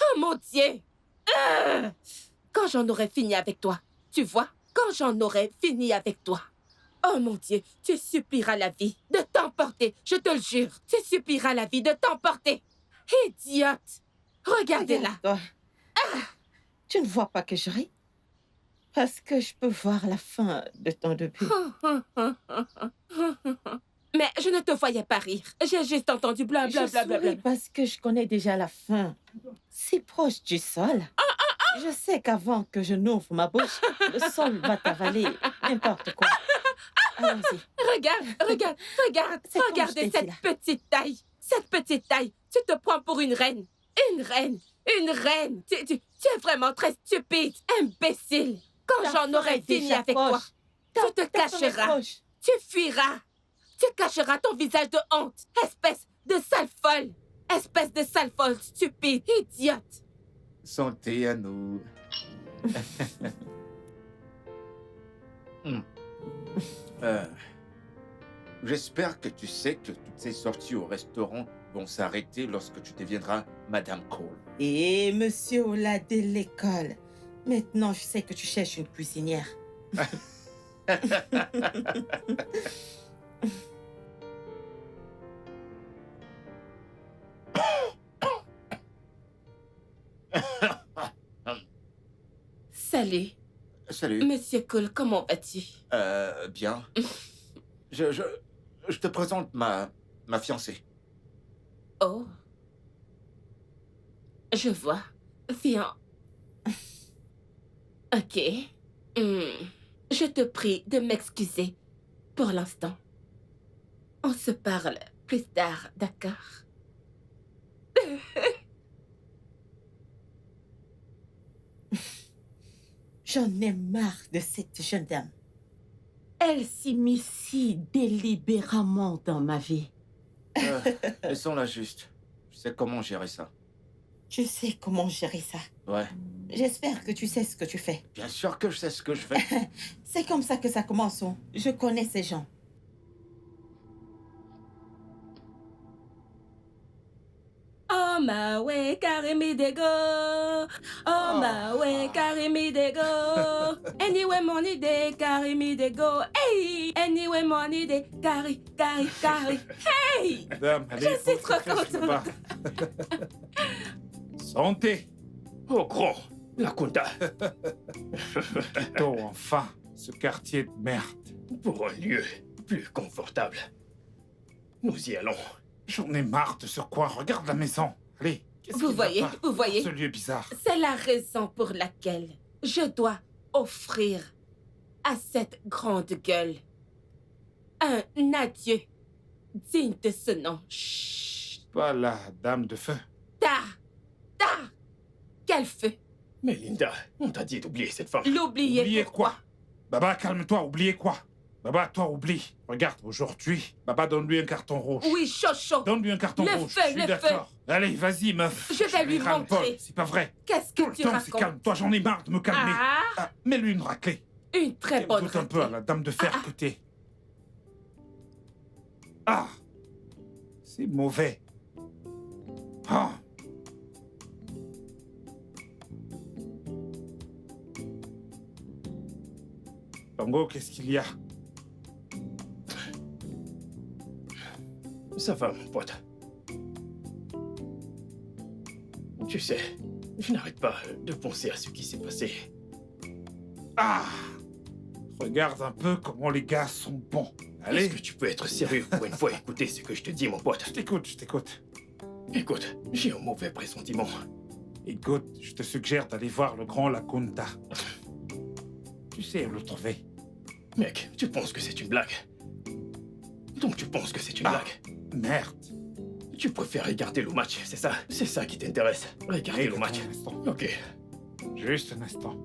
B: Oh mon Dieu! Quand j'en aurai fini avec toi, tu vois? Quand j'en aurai fini avec toi. Oh mon Dieu, tu supplieras la vie de t'emporter, je te le jure. Tu supplieras la vie de t'emporter. Idiote! Regardez-la.
D: Regarde-toi. Tu ne vois pas que je ris? Parce que je peux voir la fin de ton début.
B: Mais je ne te voyais pas rire. J'ai juste entendu
D: Je
B: blablabla.
D: souris parce que je connais déjà la fin. Si proche du sol. Je sais qu'avant que je n'ouvre ma bouche, le sol va t'avaler n'importe quoi. Allons-y.
B: Regarde.
D: C'est comme
B: Regardez
D: je t'ai dit,
B: cette
D: là.
B: petite taille. Cette petite taille. Tu te prends pour une reine. Une reine. Tu es vraiment très stupide. Imbécile. Quand j'en aurai fini avec toi, tu te cacheras. Tu fuiras. Tu cacheras ton visage de honte. Espèce de sale folle. Espèce de sale folle stupide, idiote.
J: Santé à nous. J'espère que tu sais que toutes ces sorties au restaurant vont s'arrêter lorsque tu deviendras Madame Cole.
D: Et monsieur Ola de l'école. Maintenant, je sais que tu cherches une cuisinière.
B: Salut.
J: Salut.
B: Monsieur Cole, comment vas-tu?
J: Bien. Je te présente ma fiancée.
B: Oh. Je vois. Viens. Ok. Je te prie de m'excuser pour l'instant. On se parle plus tard, d'accord?
D: J'en ai marre de cette jeune dame.
E: Elle s'immisce délibérément dans ma vie.
J: Laissons-la juste. Je sais comment gérer ça.
D: Je sais comment gérer ça.
J: Ouais.
D: J'espère que tu sais ce que tu fais.
J: Bien sûr que je sais ce que je fais.
D: C'est comme ça que ça commence. Je connais ces gens.
B: Oh my way, carry me they go. Oh my way, carry me they go. Anyway money they carry me they go. Hey, anyway money they carry. Hey,
C: Madame, allez,
B: je suis trop
C: faut se faire
B: contente.
C: Santé.
A: Oh, grand, la Kunta.
C: Quittons enfin ce quartier de merde.
A: Pour un lieu plus confortable. Nous y allons.
C: J'en ai marre de ce coin. Regarde la maison. Allez, qu'est-ce
B: Vous
C: qui va
B: voyez,
C: pas
B: vous voyez.
C: Ce lieu bizarre.
B: C'est la raison pour laquelle je dois offrir à cette grande gueule un adieu digne de ce nom. Chut.
C: Pas la dame de feu.
B: Ta. Quel feu.
A: Mais Linda, on t'a dit d'oublier cette femme.
B: L'oublier.
C: Oubliez
B: pourquoi?
C: quoi? Baba, calme-toi. Oubliez quoi? Baba, toi, oublie. Regarde, aujourd'hui, Baba, donne-lui un carton rouge.
B: Oui, chaud.
C: Donne-lui un carton
B: Le
C: rouge.
B: feu,
C: Je suis
B: le
C: d'accord. Allez, vas-y, meuf.
B: Je vais lui
C: ras-le-bol.
B: montrer.
C: C'est pas vrai.
B: Qu'est-ce
C: Tout
B: que
C: le
B: tu
C: temps, c'est
B: racontes?
C: calme-toi. J'en ai marre de me calmer.
B: Ah,
C: Mets-lui une raclée.
B: une très bonne
C: Goûte un peu à la dame de fer que t'es. Ah, c'est mauvais. Ah. Tango, qu'est-ce qu'il y a?
A: Ça va, mon pote. Tu sais, je n'arrête pas de penser à ce qui s'est passé.
C: Ah, regarde un peu comment les gars sont bons. Allez,
A: Est-ce que tu peux être sérieux pour une fois et écouter ce que je te dis, mon pote?
C: je t'écoute.
A: Écoute, j'ai un mauvais pressentiment.
C: Écoute, je te suggère d'aller voir le grand Lacunta. Tu sais où le trouver.
A: Mec, tu penses que c'est une blague? Donc tu penses que c'est une blague?
C: Merde.
A: Tu préfères regarder le match, c'est ça? C'est ça qui t'intéresse? Regarder le match.
C: Un instant.
A: Ok.
C: Juste un instant.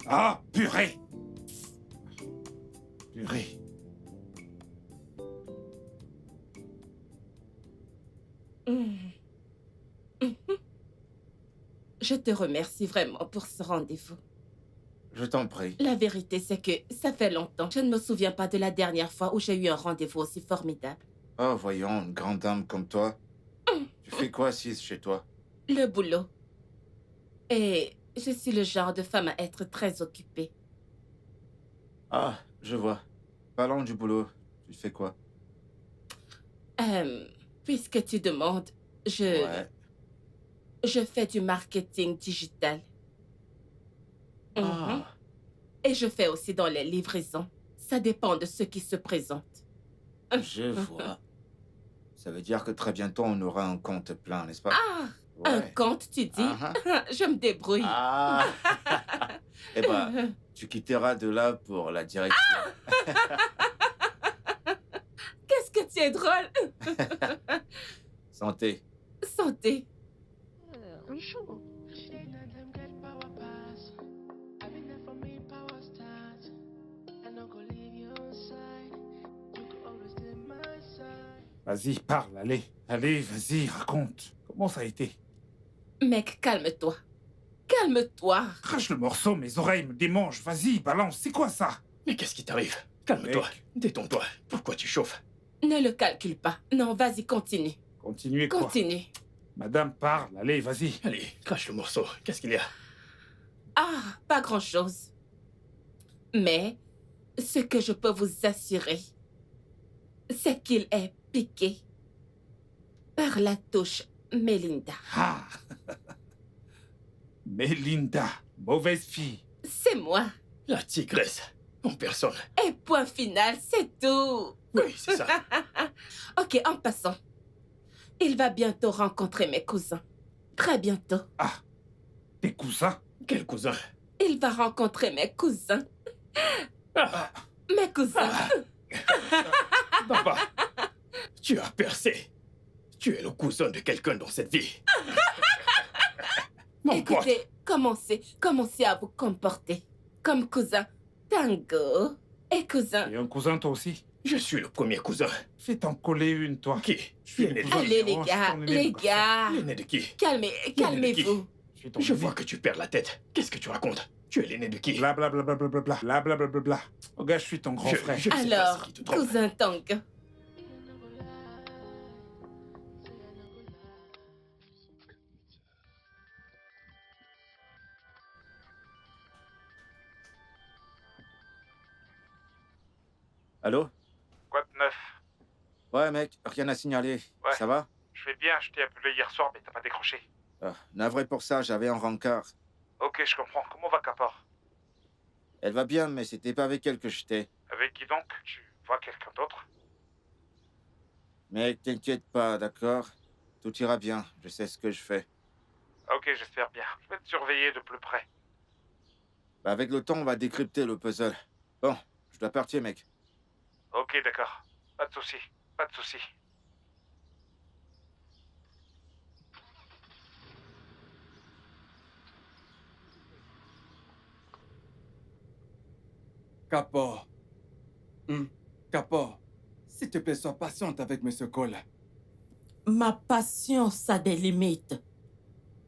C: Ah, purée. Purée.
B: Je te remercie vraiment pour ce rendez-vous.
J: Je t'en prie.
B: La vérité, c'est que ça fait longtemps. Je ne me souviens pas de la dernière fois où j'ai eu un rendez-vous aussi formidable.
J: Oh, voyons, une grande dame comme toi. Tu fais quoi assise chez toi?
B: Le boulot. Et je suis le genre de femme à être très occupée.
J: Ah, je vois. Parlons du boulot. Tu fais quoi?
B: Puisque tu demandes,
J: Ouais.
B: je fais du marketing digital.
J: Ah.
B: Et je fais aussi dans les livraisons. Ça dépend de ce qui se présente.
J: Je vois. Ça veut dire que très bientôt, on aura un compte plein, n'est-ce pas?
B: Ah, un
J: Ouais.
B: compte, tu dis?
J: Ah,
B: Je me débrouille.
J: ah. Eh ben, tu quitteras de là pour la direction.
B: Qu'est-ce que tu es drôle.
J: Santé.
B: Santé.
C: Vas-y, parle, allez. Allez, vas-y, raconte. Comment ça a été?
B: Mec, calme-toi. Calme-toi.
C: Crache le morceau, mes oreilles me démangent. Vas-y, balance, c'est quoi ça?
A: Mais qu'est-ce qui t'arrive? Calme-toi,
C: Mec.
A: détends-toi. Pourquoi tu chauffes?
B: Ne le calcule pas. Non, vas-y, continue.
C: Continuez quoi?
B: Continue.
C: Madame, parle, allez, vas-y.
A: Allez, crache le morceau. Qu'est-ce qu'il y a?
B: Ah, pas grand-chose. Mais ce que je peux vous assurer, c'est qu'il est piqué par la touche Melinda.
C: Ah Melinda, mauvaise fille.
B: C'est moi.
A: La tigresse, en personne.
B: Et point final, c'est tout.
A: Oui, c'est ça.
B: Ok, en passant. Il va bientôt rencontrer mes cousins. Très bientôt.
C: Ah, tes cousins?
A: Quel cousin?
B: Il va rencontrer mes cousins.
A: Ah,
B: Mes cousins.
A: papa, tu as percé. Tu es le cousin de quelqu'un dans cette vie. Mon pote,
B: Écoutez, commencez à vous comporter comme cousin Tango et cousin.
C: Et un cousin, toi aussi?
A: je suis le premier cousin.
C: Fais t'en coller une, toi.
A: Qui?
C: Je suis
A: L'aîné
C: le
A: de
C: cousin
A: qui?
B: Allez, les
C: numéro un,
B: gars,
C: je suis ton aîné,
B: les
C: mon garçon.
B: gars.
A: L'aîné de qui?
B: Calmez-vous.
C: Je suis ton
A: Je
C: aîné.
A: vois que tu perds la tête. Qu'est-ce que tu racontes? Tu es l'aîné de qui?
C: Bla bla bla bla bla bla bla bla bla bla bla bla. Oh gars, je suis ton grand frère.
A: je sais pas
B: Alors,
A: ce qui te trompe.
B: cousin Tango.
J: Allô?
C: Quoi de neuf?
J: Ouais, mec, rien à signaler.
C: Ouais.
J: Ça va?
C: Je vais bien, je t'ai appelé hier soir, mais t'as pas décroché.
J: Navré pour ça, j'avais un rencard.
C: Ok, je comprends. Comment va Capor?
J: Elle va bien, mais c'était pas avec elle que j'étais.
C: Avec qui donc? Tu vois quelqu'un d'autre?
J: Mec, t'inquiète pas, d'accord? Tout ira bien, je sais ce que je fais.
C: Ok, j'espère bien. Je vais te surveiller de plus près.
J: Bah, avec le temps, on va décrypter le puzzle. Bon, je dois partir, mec.
C: Ok, d'accord. Pas de souci. Pas de souci.
F: Capor. Capor, s'il te plaît, sois patiente avec M. Cole.
D: Ma patience a des limites.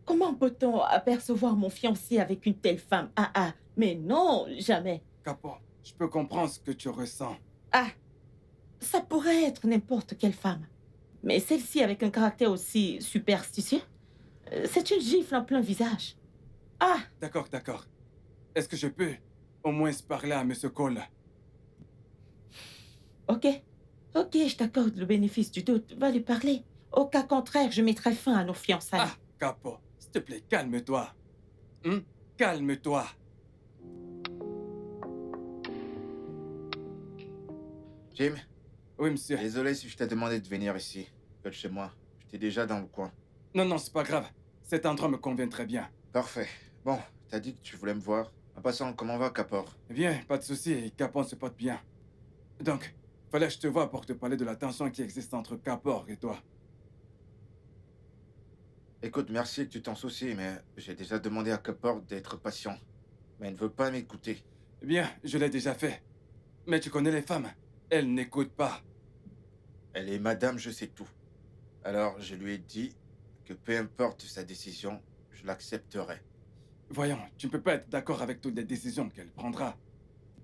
D: Comment peut-on apercevoir mon fiancé avec une telle femme? Ah, mais non, jamais.
F: Capor, je peux comprendre ce que tu ressens.
D: Ah, ça pourrait être n'importe quelle femme. Mais celle-ci avec un caractère aussi superstitieux, c'est une gifle en plein visage. Ah,
F: D'accord, d'accord. Est-ce que je peux au moins parler à M. Cole?
D: ok, je t'accorde le bénéfice du doute. Va lui parler. Au cas contraire, je mettrai fin à nos fiançailles.
F: Ah, Capor, s'il te plaît, calme-toi. Calme-toi.
J: Jim,
F: Oui, monsieur.
J: désolé si je t'ai demandé de venir ici. Près de chez moi. J'étais déjà dans le coin.
F: Non, c'est pas grave. Cet endroit me convient très bien.
J: Parfait. Bon, t'as dit que tu voulais me voir. En passant, comment va, Capor?
F: Bien, pas de souci. Capor se porte bien. Donc, fallait que je te voie pour te parler de la tension qui existe entre Capor et toi.
J: Écoute, merci que tu t'en soucies, mais j'ai déjà demandé à Capor d'être patient. Mais elle ne veut pas m'écouter.
F: Bien, je l'ai déjà fait. Mais tu connais les femmes. Elles n'écoutent pas.
J: Elle est madame, je sais tout. Alors, je lui ai dit que peu importe sa décision, je l'accepterai.
F: Voyons, tu ne peux pas être d'accord avec toutes les décisions qu'elle prendra.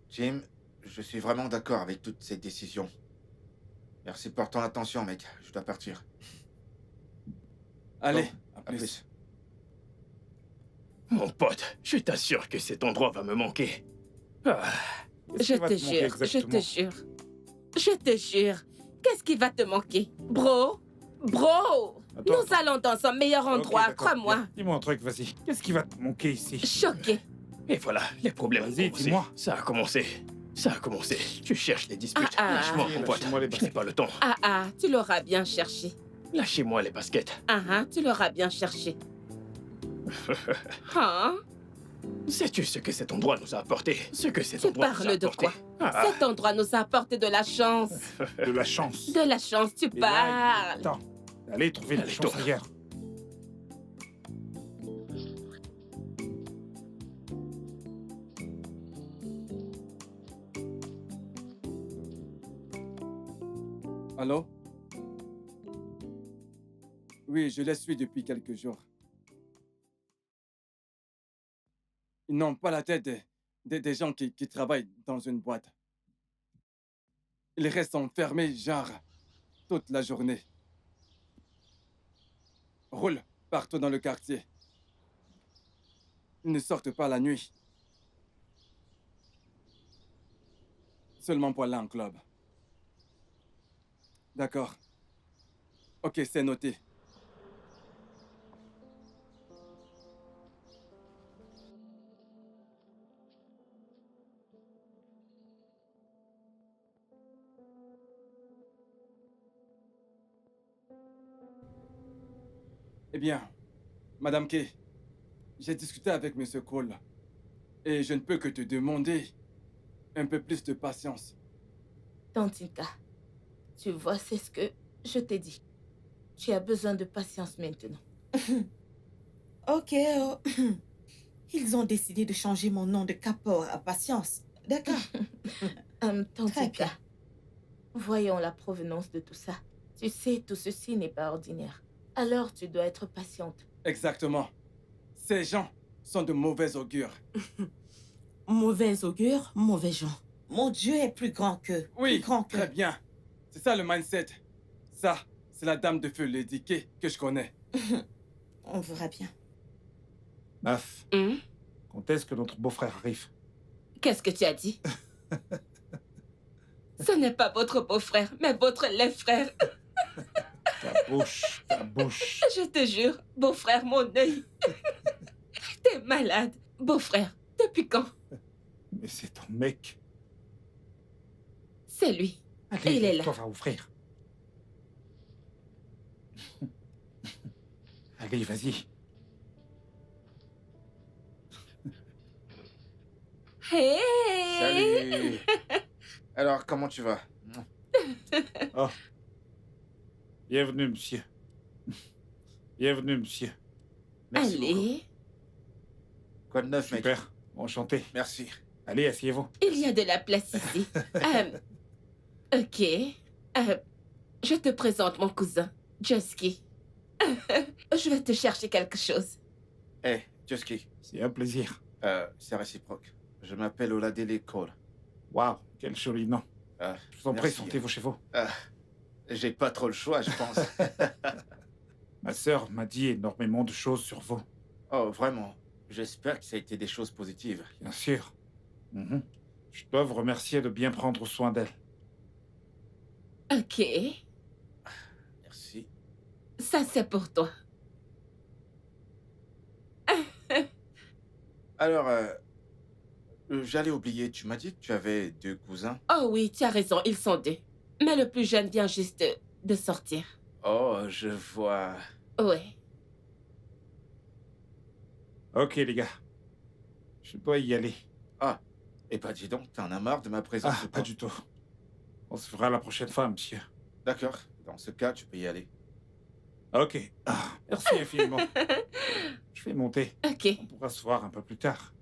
J: Jim, je suis vraiment d'accord avec toutes ces décisions. Merci pour ton attention, mec. Je dois partir.
F: Allez,
J: Bon,
F: à plus.
A: Mon pote, je t'assure que cet endroit va me manquer. Ah,
B: Je te jure. Qu'est-ce qui va te manquer? Bro,
C: Attends.
B: nous allons dans un meilleur endroit,
C: d'accord.
B: crois-moi.
C: Dis-moi un truc, vas-y. Qu'est-ce qui va te manquer ici?
B: Choqué.
A: et voilà, les problèmes ont
C: Vas-y,
A: commencé.
C: dis-moi.
A: Ça a commencé. Tu cherches les disputes.
B: Ah,
A: Lâche-moi, mon pote.
C: Lâchez-moi les
A: Je n'ai pas le temps.
B: Tu l'auras bien cherché.
A: Lâchez-moi les baskets.
B: Tu l'auras bien cherché. Hein?
A: Sais-tu ce que cet endroit nous a apporté? Ce que cet
B: Tu
A: endroit nous a
B: parles de
A: apporté?
B: quoi? Cet endroit nous a apporté de la chance.
C: De la chance.
B: De la chance, tu
C: Et là,
B: parles.
C: attends. Allez trouver la
A: Allez,
C: chance
A: tourne.
C: ailleurs.
F: Allô? Oui, je les suis depuis quelques jours. Ils n'ont pas la tête des gens qui travaillent dans une boîte. Ils restent enfermés, genre, toute la journée. Roulent partout dans le quartier. Ils ne sortent pas la nuit. Seulement pour aller en club. D'accord. Ok, c'est noté. Eh bien, Madame Kay, j'ai discuté avec M. Cole et je ne peux que te demander un peu plus de patience.
E: Tantinka, tu vois, c'est ce que je t'ai dit. Tu as besoin de patience maintenant.
D: Ok. Ils ont décidé de changer mon nom de Kapor à Patience. D'accord. Très
E: Tantinka,
D: bien.
E: voyons la provenance de tout ça. Tu sais, tout ceci n'est pas ordinaire. Alors tu dois être patiente.
F: Exactement. Ces gens sont de mauvais augure.
D: Mauvais augure, mauvais gens. Mon Dieu est plus grand qu'eux.
F: Oui,
D: Plus grand
F: très
D: qu'eux.
F: bien. C'est ça le mindset. Ça, c'est la dame de feu, Lady Kay, que je connais.
D: On verra bien.
C: Meuf,
B: Hum?
C: quand est-ce que notre beau-frère arrive?
B: Qu'est-ce que tu as dit? Ce n'est pas votre beau-frère, mais votre lait-frère.
C: Ta bouche, ta bouche.
B: Je te jure, beau-frère, mon œil. T'es malade. Beau-frère, depuis quand?
C: Mais c'est ton mec.
B: C'est lui.
C: Allez,
B: Il est là.
C: toi va ouvrir. Allez, vas-y.
B: Hey!
J: Salut. Alors, comment tu vas?
C: Oh. Bienvenue, monsieur. Bienvenue, monsieur.
J: Merci beaucoup.
B: Allez,
J: Quoi de neuf, mec?
C: Super, enchanté.
J: Merci.
C: Allez, asseyez-vous.
B: il y a de la place ici. Ok. Je te présente mon cousin, Jusky. Je vais te chercher quelque chose.
J: Eh, Jusky,
C: C'est un plaisir.
J: c'est réciproque. Je m'appelle Oladele Cole.
C: Waouh, quel joli nom. Je vous en prie,
J: merci.
C: sentez-vous chez vous.
J: J'ai pas trop le choix, je pense.
C: Ma sœur m'a dit énormément de choses sur vous.
J: Oh, vraiment. J'espère que ça a été des choses positives.
C: Bien sûr. Je dois vous remercier de bien prendre soin d'elle.
B: Ok.
J: Merci.
B: Ça, c'est pour toi.
J: Alors, j'allais oublier, tu m'as dit que tu avais 2 cousins.
B: Oh oui, tu as raison, ils sont 2. Mais le plus jeune vient juste de sortir.
J: Oh, je vois.
B: Ouais.
C: Ok, les gars. Je dois y aller.
J: Ah, et bah dis donc, t'en as marre de ma présence
C: Ah,
J: ou
C: pas du tout. On se fera la prochaine fois, monsieur.
J: D'accord, dans ce cas, tu peux y aller.
C: Ok. Ah, merci infiniment. Je vais monter.
B: Ok.
C: On pourra se voir un peu plus tard.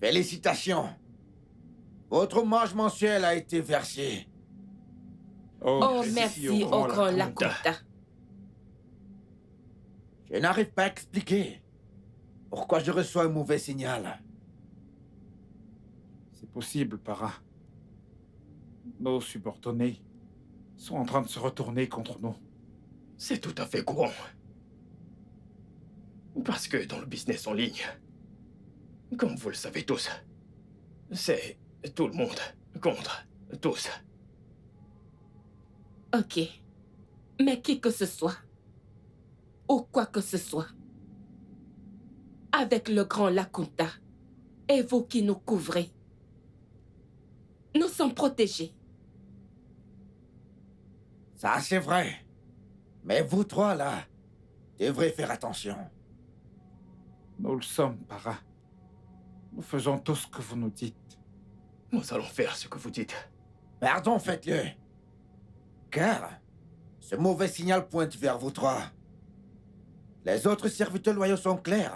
G: Félicitations. Votre hommage mensuel a été versé.
B: Oh,
C: ici,
B: merci
C: au
B: au
C: grand
B: grand
C: Laconta.
B: Laconta.
G: Je n'arrive pas à expliquer pourquoi je reçois un mauvais signal.
C: C'est possible, Para. Nos subordonnés sont en train de se retourner contre nous.
A: C'est tout à fait courant. Parce que dans le business en ligne, comme vous le savez tous, c'est tout le monde contre tous.
B: Ok. Mais qui que ce soit, ou quoi que ce soit, avec le grand Laconta et vous qui nous couvrez, nous sommes protégés.
G: Ça, c'est vrai. Mais vous trois, là, devrez faire attention.
C: Nous le sommes, Para. Nous faisons tout ce que vous nous dites.
A: Nous allons faire ce que vous dites.
G: Pardon, faites-le. Car ce mauvais signal pointe vers vous trois. Les autres serviteurs loyaux sont clairs.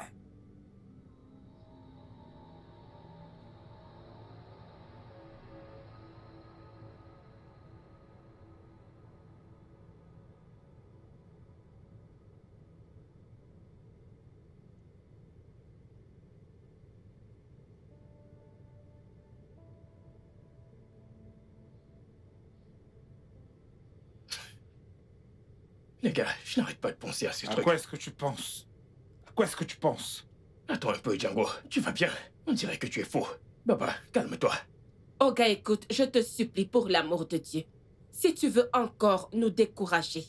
A: Les gars, je n'arrête pas de penser à ces
C: À
A: trucs.
C: quoi est-ce que tu penses? À quoi est-ce que tu penses?
A: Attends un peu, Django. Tu vas bien? On dirait que tu es fou. Baba, calme-toi.
B: Olga, écoute, je te supplie pour l'amour de Dieu. Si tu veux encore nous décourager,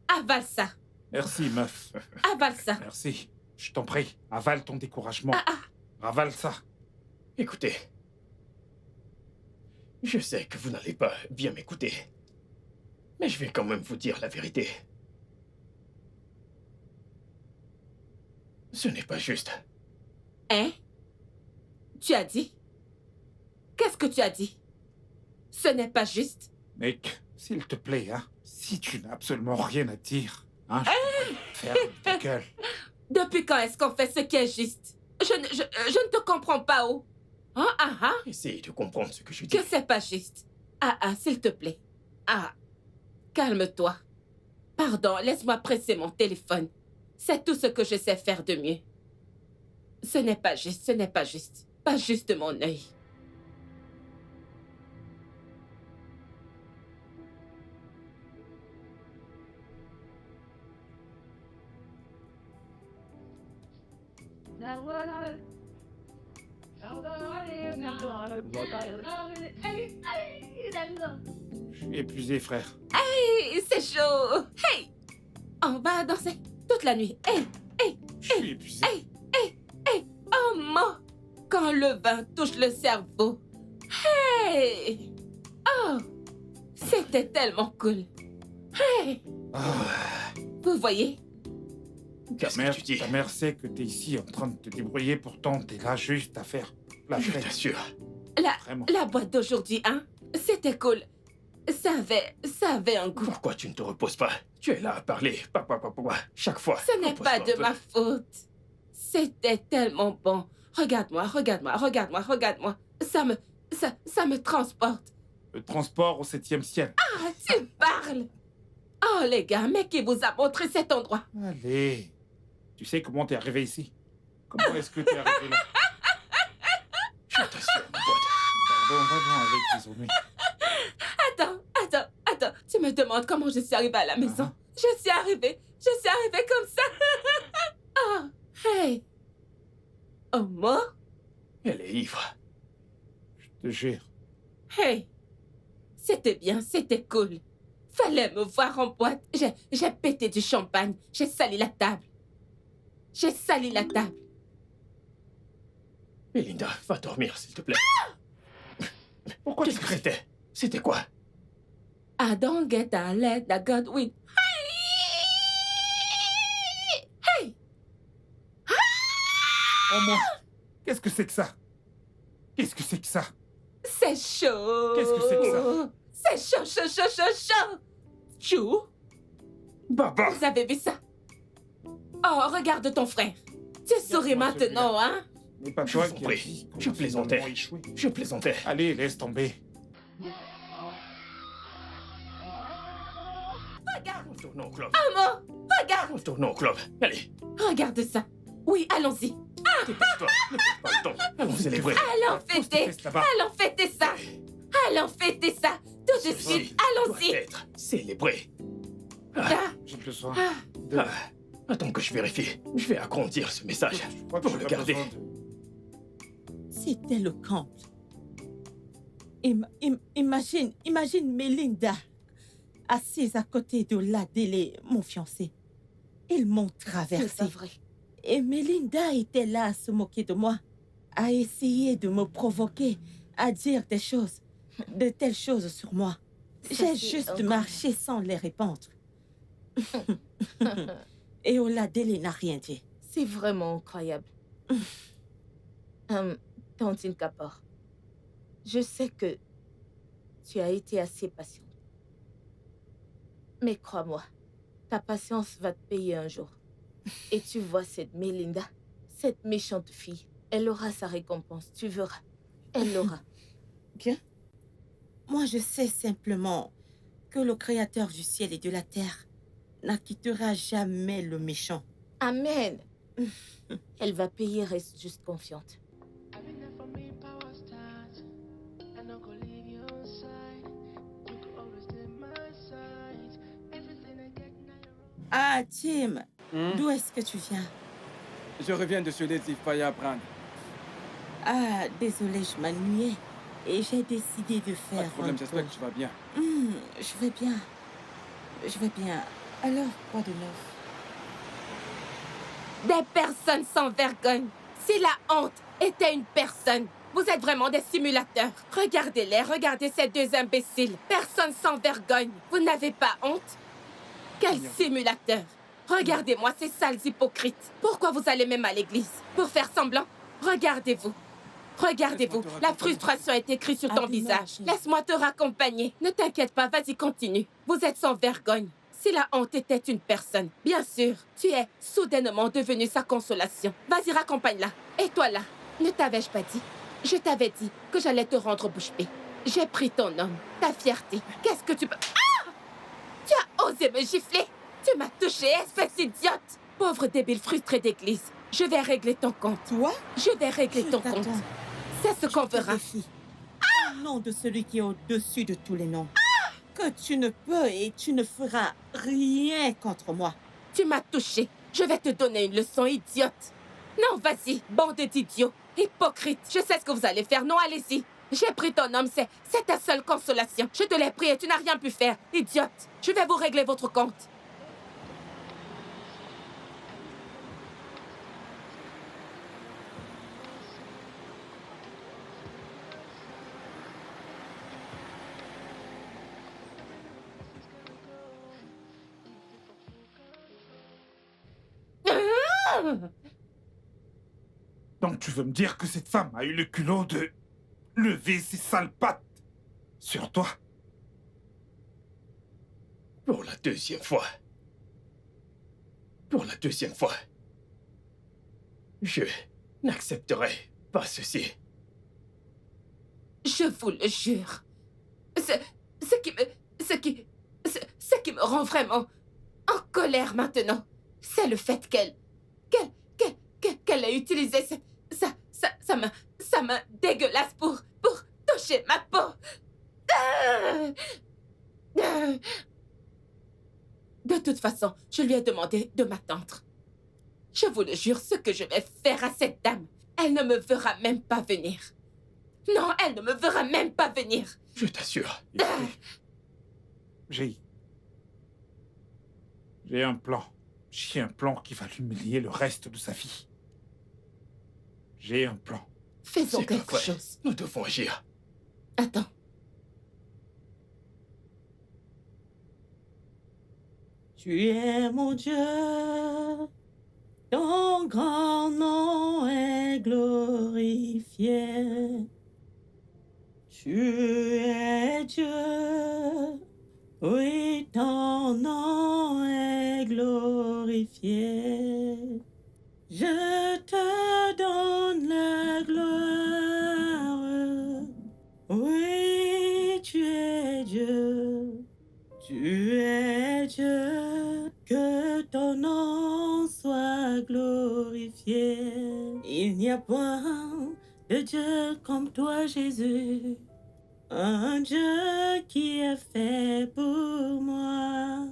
B: avale ça.
C: Merci, meuf.
B: Avale ça.
C: Merci. Je t'en prie, avale ton découragement. Avale ça.
A: Écoutez. Je sais que vous n'allez pas bien m'écouter. Mais je vais quand même vous dire la vérité. Ce n'est pas juste.
B: Hein? Tu as dit? Qu'est-ce que tu as dit? Ce n'est pas juste.
C: Nick, s'il te plaît, hein, si tu n'as absolument rien à dire, hein, je te ferme ta gueule.
B: Depuis quand est-ce qu'on fait ce qui est juste? Je ne te comprends pas, oh.
A: Essayez de comprendre ce que je dis.
B: Que c'est pas juste. S'il te plaît. Calme-toi. Pardon, laisse-moi presser mon téléphone. C'est tout ce que je sais faire de mieux. Ce n'est pas juste, ce n'est pas juste. Pas juste mon œil.
C: Je suis épuisé, frère.
B: Hey, c'est chaud. Hey, on va danser toute la nuit. Hey,
C: je suis épuisé.
B: Hey, oh mon, quand le vin touche le cerveau. Hey, oh, c'était tellement cool. Hey, vous voyez?
A: Qu'est-ce que tu dis?
C: Ta mère sait que t'es ici en train de te débrouiller, pourtant t'es là juste à faire la
A: Je
C: fête.
A: t'assure.
B: La boîte d'aujourd'hui, hein? C'était cool. Ça avait un goût.
A: Pourquoi tu ne te reposes pas? Tu es là à parler, chaque fois.
B: Ce n'est pas
A: Repose-toi
B: de
A: un
B: ma
A: peu.
B: faute. C'était tellement bon. Regarde-moi. Ça me transporte.
C: Le transport au 7e ciel.
B: Tu parles. Oh, les gars, mais qui vous a montré cet endroit?
C: Allez. Tu sais comment t'es arrivé ici? Comment est-ce que t'es arrivé là?
A: Je t'assure, mon pote.
C: Pardon, va-t'en avec tes ennuis.
B: Attends. Tu me demandes comment je suis arrivée à la maison. Je suis arrivée comme ça. Oh, hey. Oh, moi?
A: Elle est ivre.
C: Je te jure.
B: Hey. C'était bien, c'était cool. Fallait me voir en boîte. J'ai pété du champagne. J'ai sali la table.
A: Melinda, va dormir, s'il te plaît.
C: Pourquoi
A: Qu'est-ce que c'était? C'était quoi?
B: I don't get a let that God win. Hey!
C: Oh mon... Qu'est-ce que c'est que ça? Qu'est-ce que c'est que ça?
B: C'est chaud.
C: Qu'est-ce que c'est que ça?
B: C'est chaud. Chou,
A: Baba!
B: vous avez vu ça? Oh, regarde ton frère. Tu souris maintenant, hein?
C: Mais pas
A: Je
C: toi
A: vous en
C: qui as
A: prie.
C: dit qu'on
A: Je
C: a
A: plaisantais.
C: finalement échoué.
A: Je plaisantais.
C: Allez, laisse tomber.
B: Regarde.
A: Retournons au club.
B: Maman, regarde.
A: Retournons au club. Allez,
B: Regarde ça. Oui, allons-y.
A: dépêche-toi. Ne perds pas le temps. Allons célébrer.
B: Allons fêter.
C: Fesse là-bas.
B: Allons fêter ça. Allons fêter ça. Tout de
A: Ceci
B: suite.
A: doit
B: Allons-y.
A: être célébré.
C: J'ai besoin
A: Ah, attends que je vérifie. Je vais agrandir ce message
C: Je crois que
A: pour
C: j'ai
A: le
C: pas
A: garder.
C: besoin de-
D: C'était le comble. Imagine Melinda assise à côté de Ladélé, mon fiancé. Ils m'ont
B: C'est
D: traversé.
B: pas vrai.
D: Et Melinda était là à se moquer de moi, à essayer de me provoquer, à dire des choses, de telles choses sur moi. J'ai juste marché sans les répandre. Et Oladele n'a rien dit.
E: C'est vraiment incroyable. Tantine Kapor, je sais que tu as été assez patiente. Mais crois-moi, ta patience va te payer un jour. Et tu vois cette Melinda, cette méchante fille, elle aura sa récompense, tu verras. Elle l'aura.
D: Bien. Moi, je sais simplement que le Créateur du ciel et de la terre n'acquittera jamais le méchant.
E: Amen. Elle va payer, reste juste confiante.
D: Ah, Tim, d'où est-ce que tu viens?
F: Je reviens de chez Lady Firebrand.
D: Ah, désolé, je m'ennuyais. Et j'ai décidé de faire
F: Pas de problème,
D: un
F: j'espère
D: tour.
F: que tu vas bien.
D: Je vais bien. Je vais bien. Alors, quoi de neuf?
B: Des personnes sans vergogne. Si la honte était une personne, vous êtes vraiment des simulateurs. Regardez-les, regardez ces deux imbéciles. Personne sans vergogne. Vous n'avez pas honte? Quel simulateur! Regardez-moi ces sales hypocrites. Pourquoi vous allez même à l'église? Pour faire semblant? Regardez-vous. Regardez-vous. La frustration est écrite sur ton visage. Laisse-moi te raccompagner. Ne t'inquiète pas, vas-y, continue. Vous êtes sans vergogne. Si la honte était une personne, bien sûr, tu es soudainement devenu sa consolation. Vas-y, raccompagne-la. Et toi là, ne t'avais-je pas dit? Je t'avais dit que j'allais te rendre bouche bée. J'ai pris ton homme, ta fierté. Qu'est-ce que tu peux... Ah! Tu as osé me gifler? Tu m'as touché, espèce d'idiote! Pauvre débile frustré d'église. Je vais régler ton compte.
D: Toi?
B: Je vais régler ton
D: t'attends.
B: compte. C'est ce qu'on verra.
D: Au nom de celui qui est au-dessus de tous les noms. Que tu ne peux et tu ne feras rien contre moi.
B: Tu m'as touché. Je vais te donner une leçon, idiote. Non, vas-y, bande d'idiots. Hypocrite. Je sais ce que vous allez faire. Non, allez-y. J'ai pris ton homme, c'est ta seule consolation. Je te l'ai pris et tu n'as rien pu faire. Idiote. Je vais vous régler votre compte.
C: Donc tu veux me dire que cette femme a eu le culot de lever ses sales pattes sur toi?
A: Pour la deuxième fois. Pour la deuxième fois. Je n'accepterai pas ceci.
B: Je vous le jure. Ce qui me rend vraiment en colère maintenant, c'est le fait qu'elle ait utilisé sa main dégueulasse pour toucher ma peau. De toute façon, je lui ai demandé de m'attendre. Je vous le jure, ce que je vais faire à cette dame, elle ne me verra même pas venir. Non, elle ne me verra même pas venir.
A: Je t'assure.
C: J'ai un plan. J'ai un plan qui va l'humilier le reste de sa vie. J'ai un plan.
B: Faisons
A: C'est pas
B: quelque
A: vrai.
B: chose.
A: Nous devons agir.
B: Attends.
D: Tu es mon Dieu, ton grand nom est glorifié. Tu es Dieu, oui, ton nom est glorifié. Je te donne la gloire, oui, tu es Dieu. Tu es Dieu, que ton nom soit glorifié. Il n'y a point de Dieu comme toi, Jésus. Un Dieu qui a fait pour moi,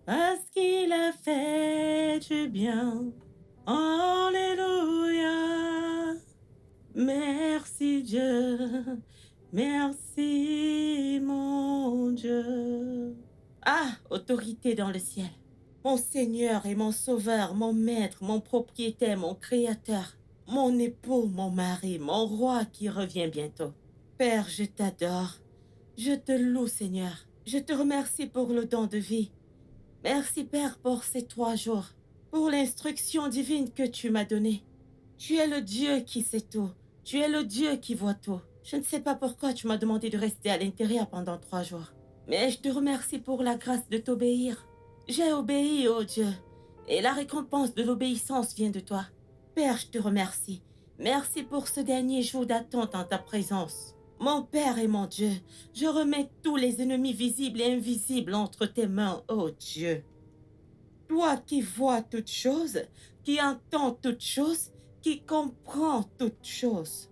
D: parce qu'il a fait du bien. Alléluia. Merci Dieu, merci mon Dieu. Ah, autorité dans le ciel, mon Seigneur et mon Sauveur, mon Maître, mon propriétaire, mon Créateur, mon époux, mon mari, mon roi qui revient bientôt. Père, je t'adore, je te loue Seigneur, je te remercie pour le don de vie. Merci, Père, pour ces 3 jours, pour l'instruction divine que tu m'as donnée. Tu es le Dieu qui sait tout. Tu es le Dieu qui voit tout. Je ne sais pas pourquoi tu m'as demandé de rester à l'intérieur pendant 3 jours. Mais je te remercie pour la grâce de t'obéir. J'ai obéi, ô Dieu, et la récompense de l'obéissance vient de toi. Père, je te remercie. Merci pour ce dernier jour d'attente en ta présence. Mon Père et mon Dieu, je remets tous les ennemis visibles et invisibles entre tes mains, ô Dieu. Toi qui vois toutes choses, qui entends toutes choses, qui comprends toutes choses.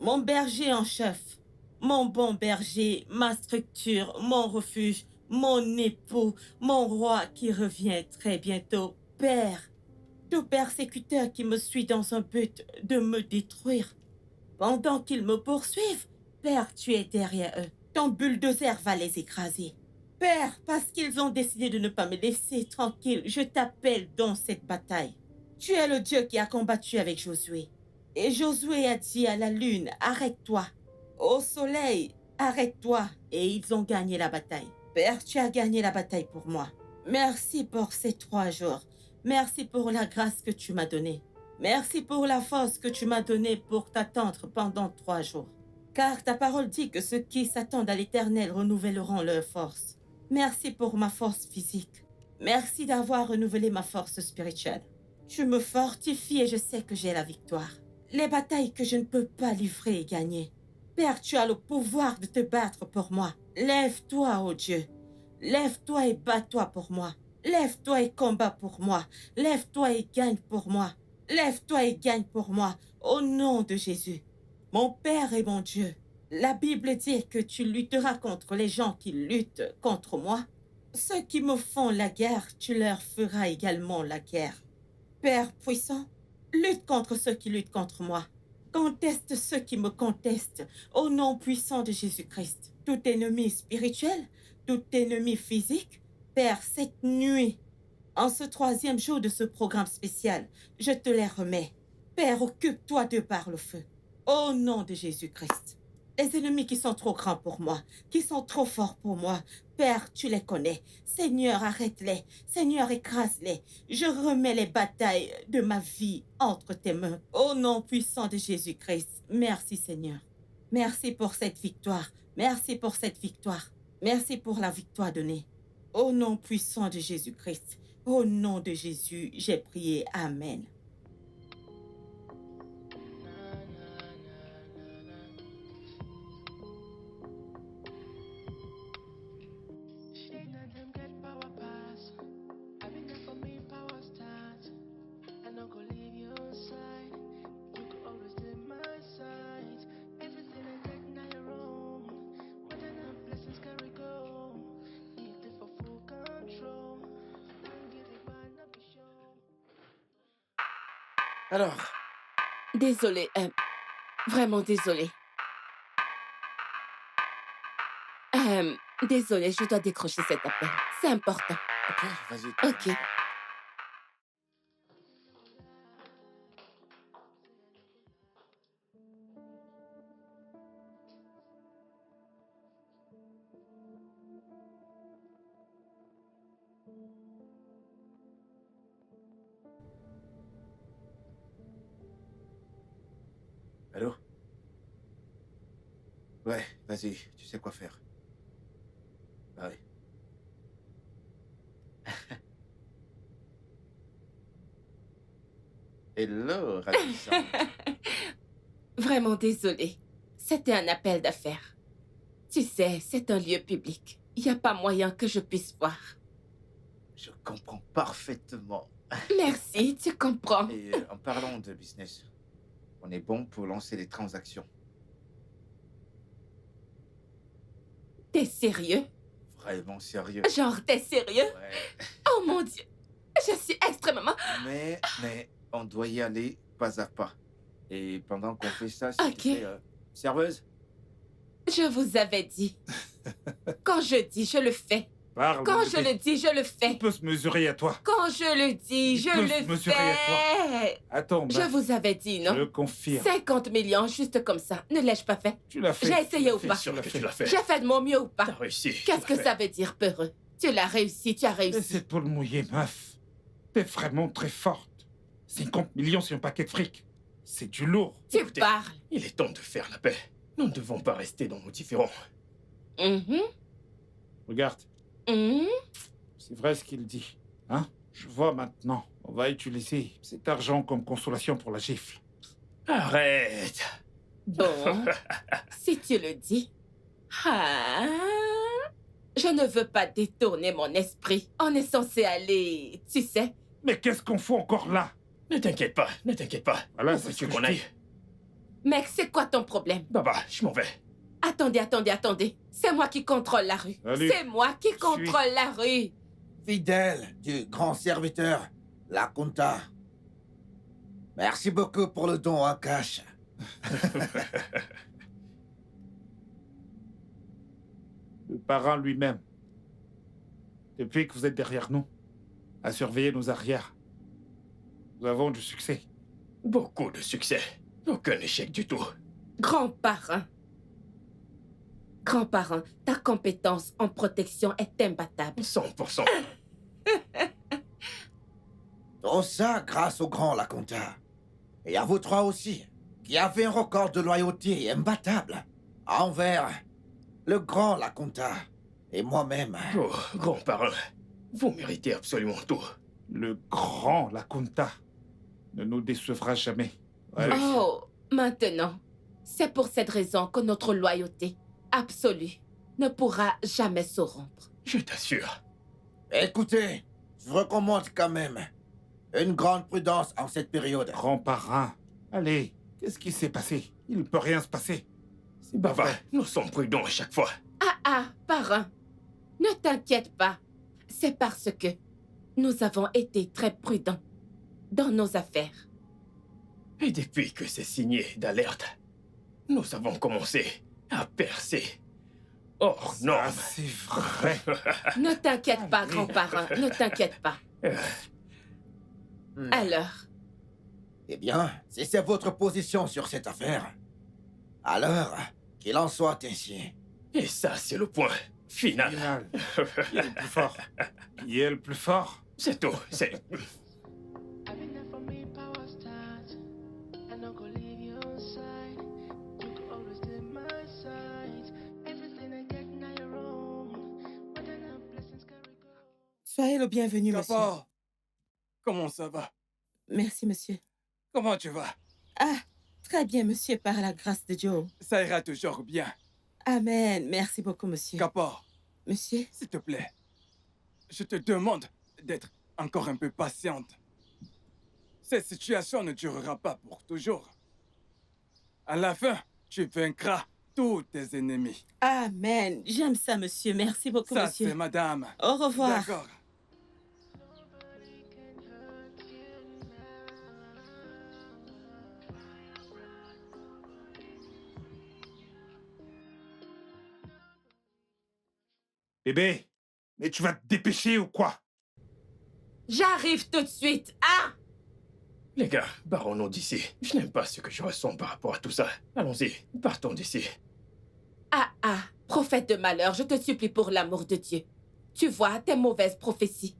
D: Mon berger en chef, mon bon berger, ma structure, mon refuge, mon époux, mon roi qui revient très bientôt. Père, tout persécuteur qui me suit dans un but de me détruire. Pendant qu'ils me poursuivent, Père, tu es derrière eux. Ton bulldozer va les écraser. Père, parce qu'ils ont décidé de ne pas me laisser tranquille, je t'appelle dans cette bataille. Tu es le Dieu qui a combattu avec Josué. Et Josué a dit à la lune, arrête-toi. Au soleil, arrête-toi. Et ils ont gagné la bataille. Père, tu as gagné la bataille pour moi. Merci pour ces 3 jours. Merci pour la grâce que tu m'as donnée. Merci pour la force que tu m'as donnée pour t'attendre pendant 3 jours. Car ta parole dit que ceux qui s'attendent à l'Éternel renouvelleront leur force. Merci pour ma force physique. Merci d'avoir renouvelé ma force spirituelle. Tu me fortifies et je sais que j'ai la victoire. Les batailles que je ne peux pas livrer et gagner. Père, tu as le pouvoir de te battre pour moi. Lève-toi, ô Dieu. Lève-toi et bats-toi pour moi. Lève-toi et combat pour moi. Lève-toi et gagne pour moi. Lève-toi et gagne pour moi. Au nom de Jésus. Mon Père et mon Dieu, la Bible dit que tu lutteras contre les gens qui luttent contre moi. Ceux qui me font la guerre, tu leur feras également la guerre. Père puissant, lutte contre ceux qui luttent contre moi. Conteste ceux qui me contestent au nom puissant de Jésus-Christ. Tout ennemi spirituel, tout ennemi physique, Père, cette nuit, en ce 3e jour de ce programme spécial, je te les remets. Père, occupe-toi d'eux par le feu. Au nom de Jésus-Christ. Les ennemis qui sont trop grands pour moi, qui sont trop forts pour moi, Père, tu les connais. Seigneur, arrête-les. Seigneur, écrase-les. Je remets les batailles de ma vie entre tes mains. Au nom puissant de Jésus-Christ. Merci, Seigneur. Merci pour cette victoire. Merci pour cette victoire. Merci pour la victoire donnée. Au nom puissant de Jésus-Christ. Au nom de Jésus, j'ai prié. Amen.
J: Alors,
B: Désolée, vraiment désolée. Désolée, je dois décrocher cet appel. C'est important.
J: ok, vas-y.
B: Ok.
J: Allô? Ouais, vas-y, tu sais quoi faire. Ouais. Hello, ravissante.
B: Vraiment désolée. C'était un appel d'affaires. Tu sais, c'est un lieu public. Il n'y a pas moyen que je puisse voir.
J: Je comprends parfaitement.
B: Merci, tu comprends.
J: Et en parlant de business, on est bon pour lancer les transactions.
B: T'es sérieux?
J: Vraiment sérieux.
B: Genre, t'es sérieux?
J: Ouais.
B: Oh mon Dieu! Je suis extrêmement...
J: Mais on doit y aller pas à pas. Et pendant qu'on fait ça, s'il te
B: Ok.
J: plaît, serveuse?
B: Je vous avais dit. Quand je dis, je le fais.
C: Parle,
B: Quand
C: mon
B: je
C: bébé.
B: le dis, je le
C: On
B: fais.
C: peut se mesurer à toi.
B: Quand je le dis,
C: Il
B: je
C: peut se
B: le
C: mesurer à
B: fais.
C: Attends,
B: Je
C: Baf,
B: vous avais dit,
C: je
B: non?
C: confirme.
B: 50 millions, juste comme ça. Ne l'ai-je pas fait?
C: Tu l'as fait.
B: J'ai essayé ou
C: Tu
B: pas?
C: l'as fait.
A: Tu l'as fait.
B: J'ai fait de mon mieux ou pas?
A: T'as réussi.
B: Qu'est-ce que ça veut dire, peureux? Tu l'as réussi, tu as
C: Et
B: réussi.
C: c'est pour le mouiller, meuf. T'es vraiment très forte. 50 millions sur un paquet de fric. C'est du lourd.
B: Tu
A: Écoutez,
B: parles.
A: il est temps de faire la paix. Nous ne devons pas rester dans nos différends.
B: Mhm,
C: Regarde,
B: mhm.
C: c'est vrai ce qu'il dit. Hein? Je vois maintenant. On va utiliser cet argent comme consolation pour la gifle.
A: Arrête.
B: Bon, si tu le dis. Ah, je ne veux pas détourner mon esprit. On est censé aller, tu sais.
C: Mais qu'est-ce qu'on fout encore là?
A: Ne t'inquiète pas, ne t'inquiète pas.
C: Voilà,
A: Où
C: c'est
A: veux-tu
C: ce que
A: qu'on
C: je
A: aille?
C: dis.
B: Mec, c'est quoi ton problème?
A: Baba, je m'en vais.
B: Attendez. C'est moi qui contrôle la rue.
C: Salut.
B: C'est moi qui contrôle la rue.
G: Fidèle du grand serviteur, la Kunta. Merci beaucoup pour le don en cash.
C: Le parrain lui-même. Depuis que vous êtes derrière nous, à surveiller nos arrières, nous avons du succès.
A: Beaucoup de succès. Aucun échec du tout.
B: Grand-parrain. Grand-parrain, ta compétence en protection est imbattable.
A: 100%.
G: Tout ça grâce au grand Laconta. Et à vous trois aussi, qui avez un record de loyauté imbattable envers le grand Laconta et moi-même.
A: Oh, grand parrain, vous méritez absolument tout.
C: Le grand Lakunta ne nous décevra jamais. Ouais.
B: Oh, maintenant, c'est pour cette raison que notre loyauté absolue ne pourra jamais se rompre.
A: Je t'assure.
G: Écoutez, je vous recommande quand même une grande prudence en cette période.
C: Grand parrain, allez, qu'est-ce qui s'est passé? Il ne peut rien se passer. C'est pas
A: Baba,
C: vrai.
A: nous sommes prudents à chaque fois.
B: Ah, parrain, ne t'inquiète pas. C'est parce que nous avons été très prudents dans nos affaires.
A: Et depuis que c'est signé d'alerte, nous avons commencé à percer. Hors
C: Ça,
A: norme.
C: c'est vrai.
B: Ne t'inquiète pas,
C: Allez.
B: grand-parrain, ne t'inquiète pas. Alors,
G: Eh bien, si c'est votre position sur cette affaire, alors qu'il en soit ainsi.
A: Et ça, c'est le point final.
C: Final. Qui est le plus fort? Qui est le plus fort?
A: C'est tout. C'est...
K: I've been there for me, power start. I'm not gonna leave you on side. You could always stay my side. Everything I get now your own. But then the blessings carry go.
D: Soyez le bienvenu, monsieur.
F: Papa, comment ça va?
D: Merci, monsieur.
F: Comment tu vas?
D: Ah, très bien, monsieur, par la grâce de Dieu.
F: Ça ira toujours bien.
D: Amen. Merci beaucoup, monsieur.
F: Kapor,
D: Monsieur,
F: s'il te plaît, je te demande d'être encore un peu patiente. Cette situation ne durera pas pour toujours. À la fin, tu vaincras tous tes ennemis.
D: amen. J'aime ça, monsieur. Merci beaucoup,
F: Ça,
D: monsieur.
F: c'est madame.
D: Au revoir.
F: D'accord.
C: Bébé, mais tu vas te dépêcher ou quoi?
B: j'arrive tout de suite. Ah!
A: Les gars, barrons-nous d'ici. Je n'aime pas ce que je ressens par rapport à tout ça. Allons-y, partons d'ici.
B: Ah, prophète de malheur, je te supplie pour l'amour de Dieu. Tu vois tes mauvaises prophéties.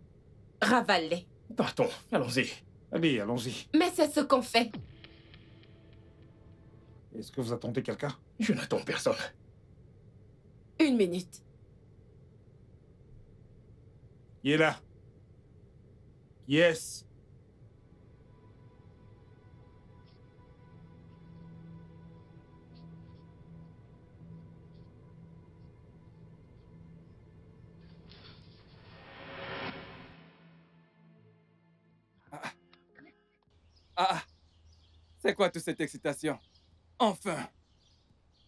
B: Ravale-les.
A: Partons, allons-y.
C: Allez, allons-y.
B: Mais c'est ce qu'on fait.
C: Est-ce que vous attendez quelqu'un?
A: Je n'attends personne.
B: 1 minute.
C: Qui est là? Qui est-ce?
F: Ah, c'est quoi toute cette excitation? Enfin,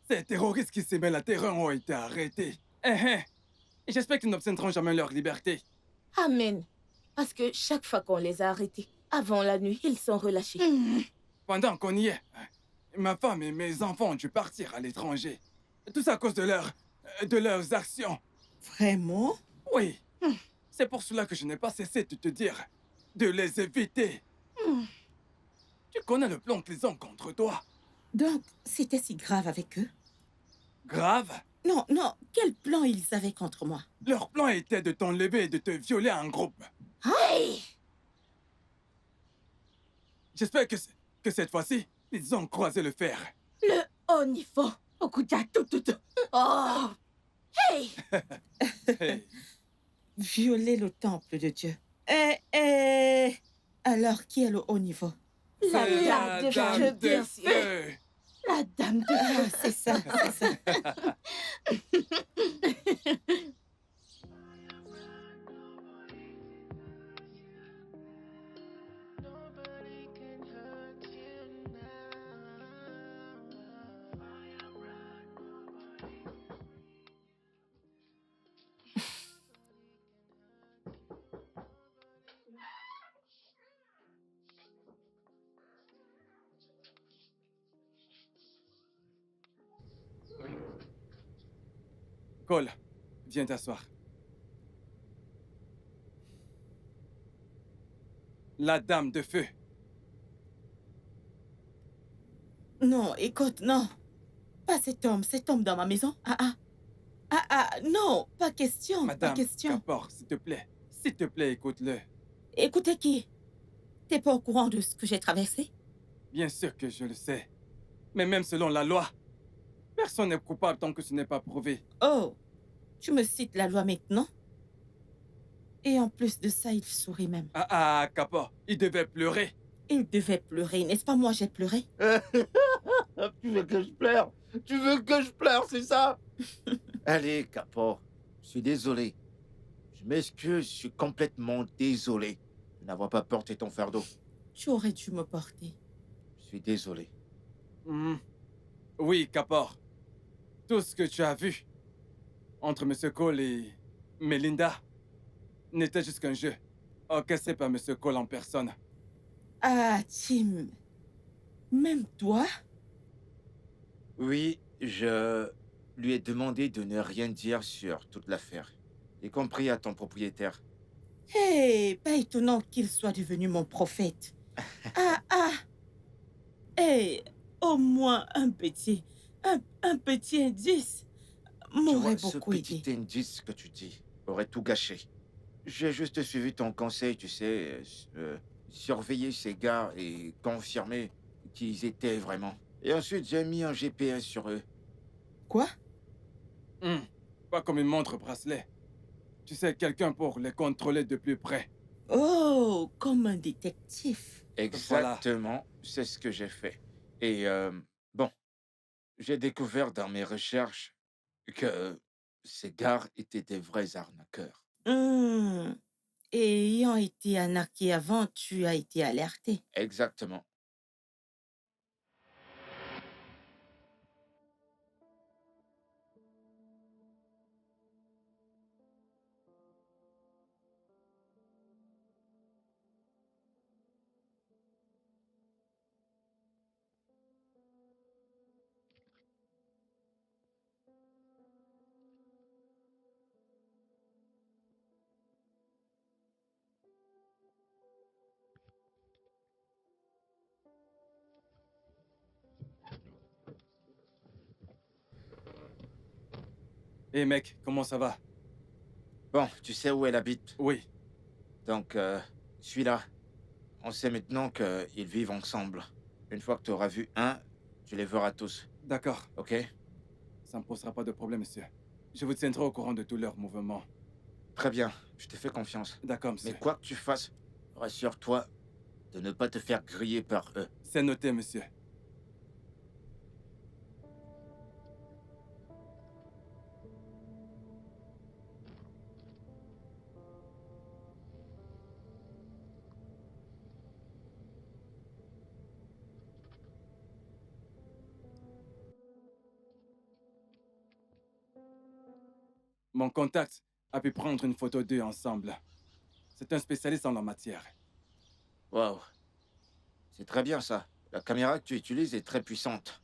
F: ces terroristes qui semaient la terreur ont été arrêtés. Et j'espère qu'ils n'obtiendront jamais leur liberté.
E: Amen. Parce que chaque fois qu'on les a arrêtés, avant la nuit, ils sont relâchés.
F: Pendant qu'on y est, ma femme et mes enfants ont dû partir à l'étranger. Tout ça à cause de leurs actions.
D: Vraiment?
F: Oui. C'est pour cela que je n'ai pas cessé de te dire de les éviter. Tu connais le plan qu'ils ont contre toi.
D: Donc, c'était si grave avec eux?
F: Grave?
D: Non, non, quel plan ils avaient contre moi?
F: Leur plan était de t'enlever et de te violer en groupe.
H: Hey!
F: J'espère que cette fois-ci, ils ont croisé le fer.
H: Le haut niveau. Okuja tout. Oh! Hey!
F: Hey,
D: Violer le temple de Dieu. Alors, qui est le haut niveau?
H: La
F: c'est
H: dame de
F: dame
H: feu, bien
F: de
H: sûr.
F: feu.
H: La dame de
D: Ah, c'est ça, c'est ça.
K: Nobody can hurt you now.
F: Cole, viens t'asseoir. La dame de feu.
D: Non, écoute, non. Pas cet homme dans ma maison. Non, pas question,
F: Madame
D: pas question.
F: Kapor, s'il te plaît, écoute-le.
D: Écoutez qui? T'es pas au courant de ce que j'ai traversé?
F: Bien sûr que je le sais. Mais même selon la loi, personne n'est coupable tant que ce n'est pas prouvé.
D: Oh, tu me cites la loi maintenant? Et en plus de ça, il sourit même.
F: Kapor, il devait pleurer.
D: Il devait pleurer, n'est-ce pas? Moi, j'ai pleuré.
J: Tu veux que je pleure? Tu veux que je pleure, c'est ça? Allez, Kapor, je suis désolé. Je m'excuse, je suis complètement désolé de n'avoir pas porté ton fardeau.
D: Tu aurais dû me porter.
J: Je suis désolé.
F: Oui, Kapor. Tout ce que tu as vu entre M. Cole et Melinda n'était juste qu'un jeu orchestré par M. Cole en personne.
D: Ah, Tim. Même toi?
J: Oui, je lui ai demandé de ne rien dire sur toute l'affaire, y compris à ton propriétaire.
D: Hey, pas étonnant qu'il soit devenu mon prophète. Hey, au moins un petit indice
J: Tu
D: m'aurait
J: vois,
D: beaucoup
J: ce
D: aidé.
J: petit indice que tu dis aurait tout gâché. J'ai juste suivi ton conseil, tu sais, surveiller ces gars et confirmer qui ils étaient vraiment. Et ensuite, j'ai mis un GPS sur eux.
D: Quoi?
F: Pas comme une montre bracelet. Tu sais, quelqu'un pour les contrôler de plus près.
D: Oh, comme un détective.
J: Exactement, c'est ce que j'ai fait. Et bon, j'ai découvert dans mes recherches que ces gars étaient des vrais arnaqueurs.
D: Et ayant été arnaqué avant, tu as été alerté.
J: Exactement.
F: Hé mec, comment ça va?
J: Bon, tu sais où elle habite?
F: Oui.
J: Donc, suis-là. On sait maintenant qu'ils vivent ensemble. Une fois que tu auras vu un, tu les verras tous.
F: D'accord.
J: Ok?
F: Ça ne posera pas de problème, monsieur. Je vous tiendrai au courant de tous leurs mouvements.
J: Très bien, je te fais confiance.
F: D'accord, monsieur.
J: Mais quoi que tu fasses, rassure-toi de ne pas te faire griller par eux.
F: C'est noté, monsieur. Mon contact a pu prendre une photo d'eux ensemble. C'est un spécialiste en la matière.
J: Waouh. C'est très bien ça. La caméra que tu utilises est très puissante.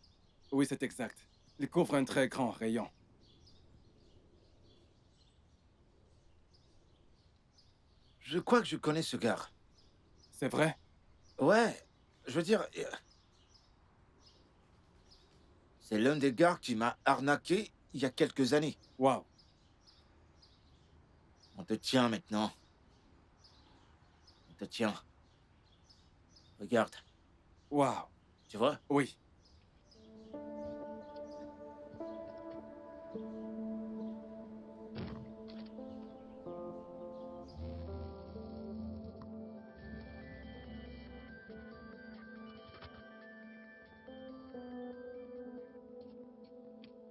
F: Oui, c'est exact. Il couvre un très grand rayon.
J: Je crois que je connais ce gars.
F: C'est vrai?
J: Ouais, je veux dire... C'est l'un des gars qui m'a arnaqué il y a quelques années.
F: Waouh.
J: On te tient maintenant. On te tient. Regarde,
F: Waouh.
J: tu vois?
F: Oui.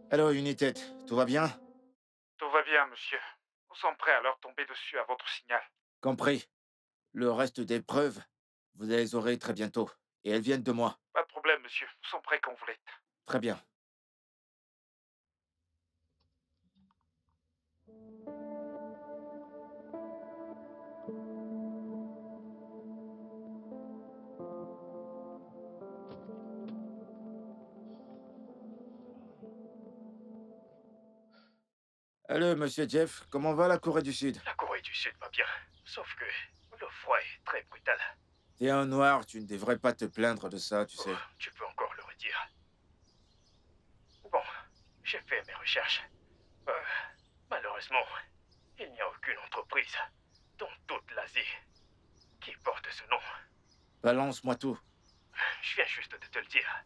J: Allô, United, tout va bien?
C: Tout va bien, monsieur. Nous sommes prêts à leur tomber dessus à votre signal.
J: Compris. Le reste des preuves, vous les aurez très bientôt. Et elles viennent de moi.
C: Pas de problème, monsieur. Nous sommes prêts quand vous l'êtes.
J: Très bien. Allô, monsieur Jeff, comment va la Corée du Sud?
A: La Corée du Sud va bien, sauf que le froid est très brutal.
J: T'es un noir, tu ne devrais pas te plaindre de ça, tu sais.
A: Oh, tu peux encore le redire. Bon, j'ai fait mes recherches. Malheureusement, il n'y a aucune entreprise dans toute l'Asie qui porte ce nom.
J: Balance-moi tout.
A: Je viens juste de te le dire.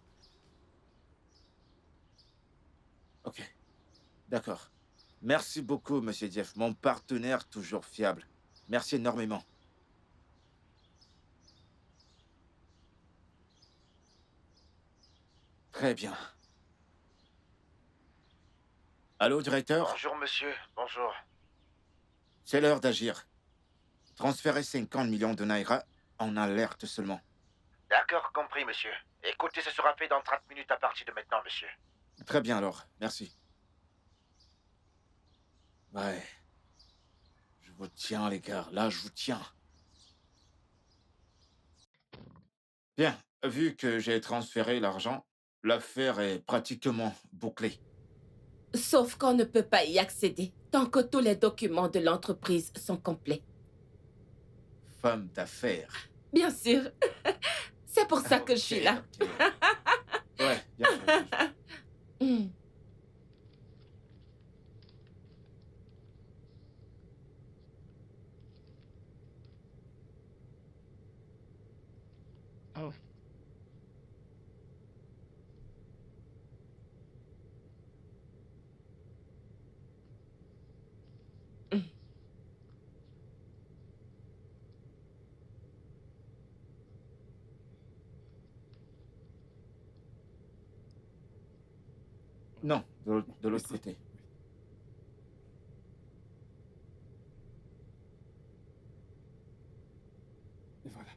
J: Ok. D'accord. Merci beaucoup, monsieur Jeff, mon partenaire toujours fiable. Merci énormément. Très bien. Allô, directeur?
L: Bonjour, monsieur. Bonjour.
J: C'est l'heure d'agir. Transférer 50 millions de Naira en alerte seulement.
L: D'accord, compris, monsieur. Écoutez, ce sera fait dans 30 minutes à partir de maintenant, monsieur.
J: Très bien alors, merci. Ouais. Je vous tiens, les gars. Là, je vous tiens. Bien, vu que j'ai transféré l'argent, l'affaire est pratiquement bouclée.
B: Sauf qu'on ne peut pas y accéder tant que tous les documents de l'entreprise sont complets.
J: Femme d'affaires.
B: Bien sûr. C'est pour ça que je suis là.
J: Ok. Ouais, bien sûr. Bien sûr.
B: Hmm.
A: Oh.
J: Non, de l'autre côté.
F: Et voilà.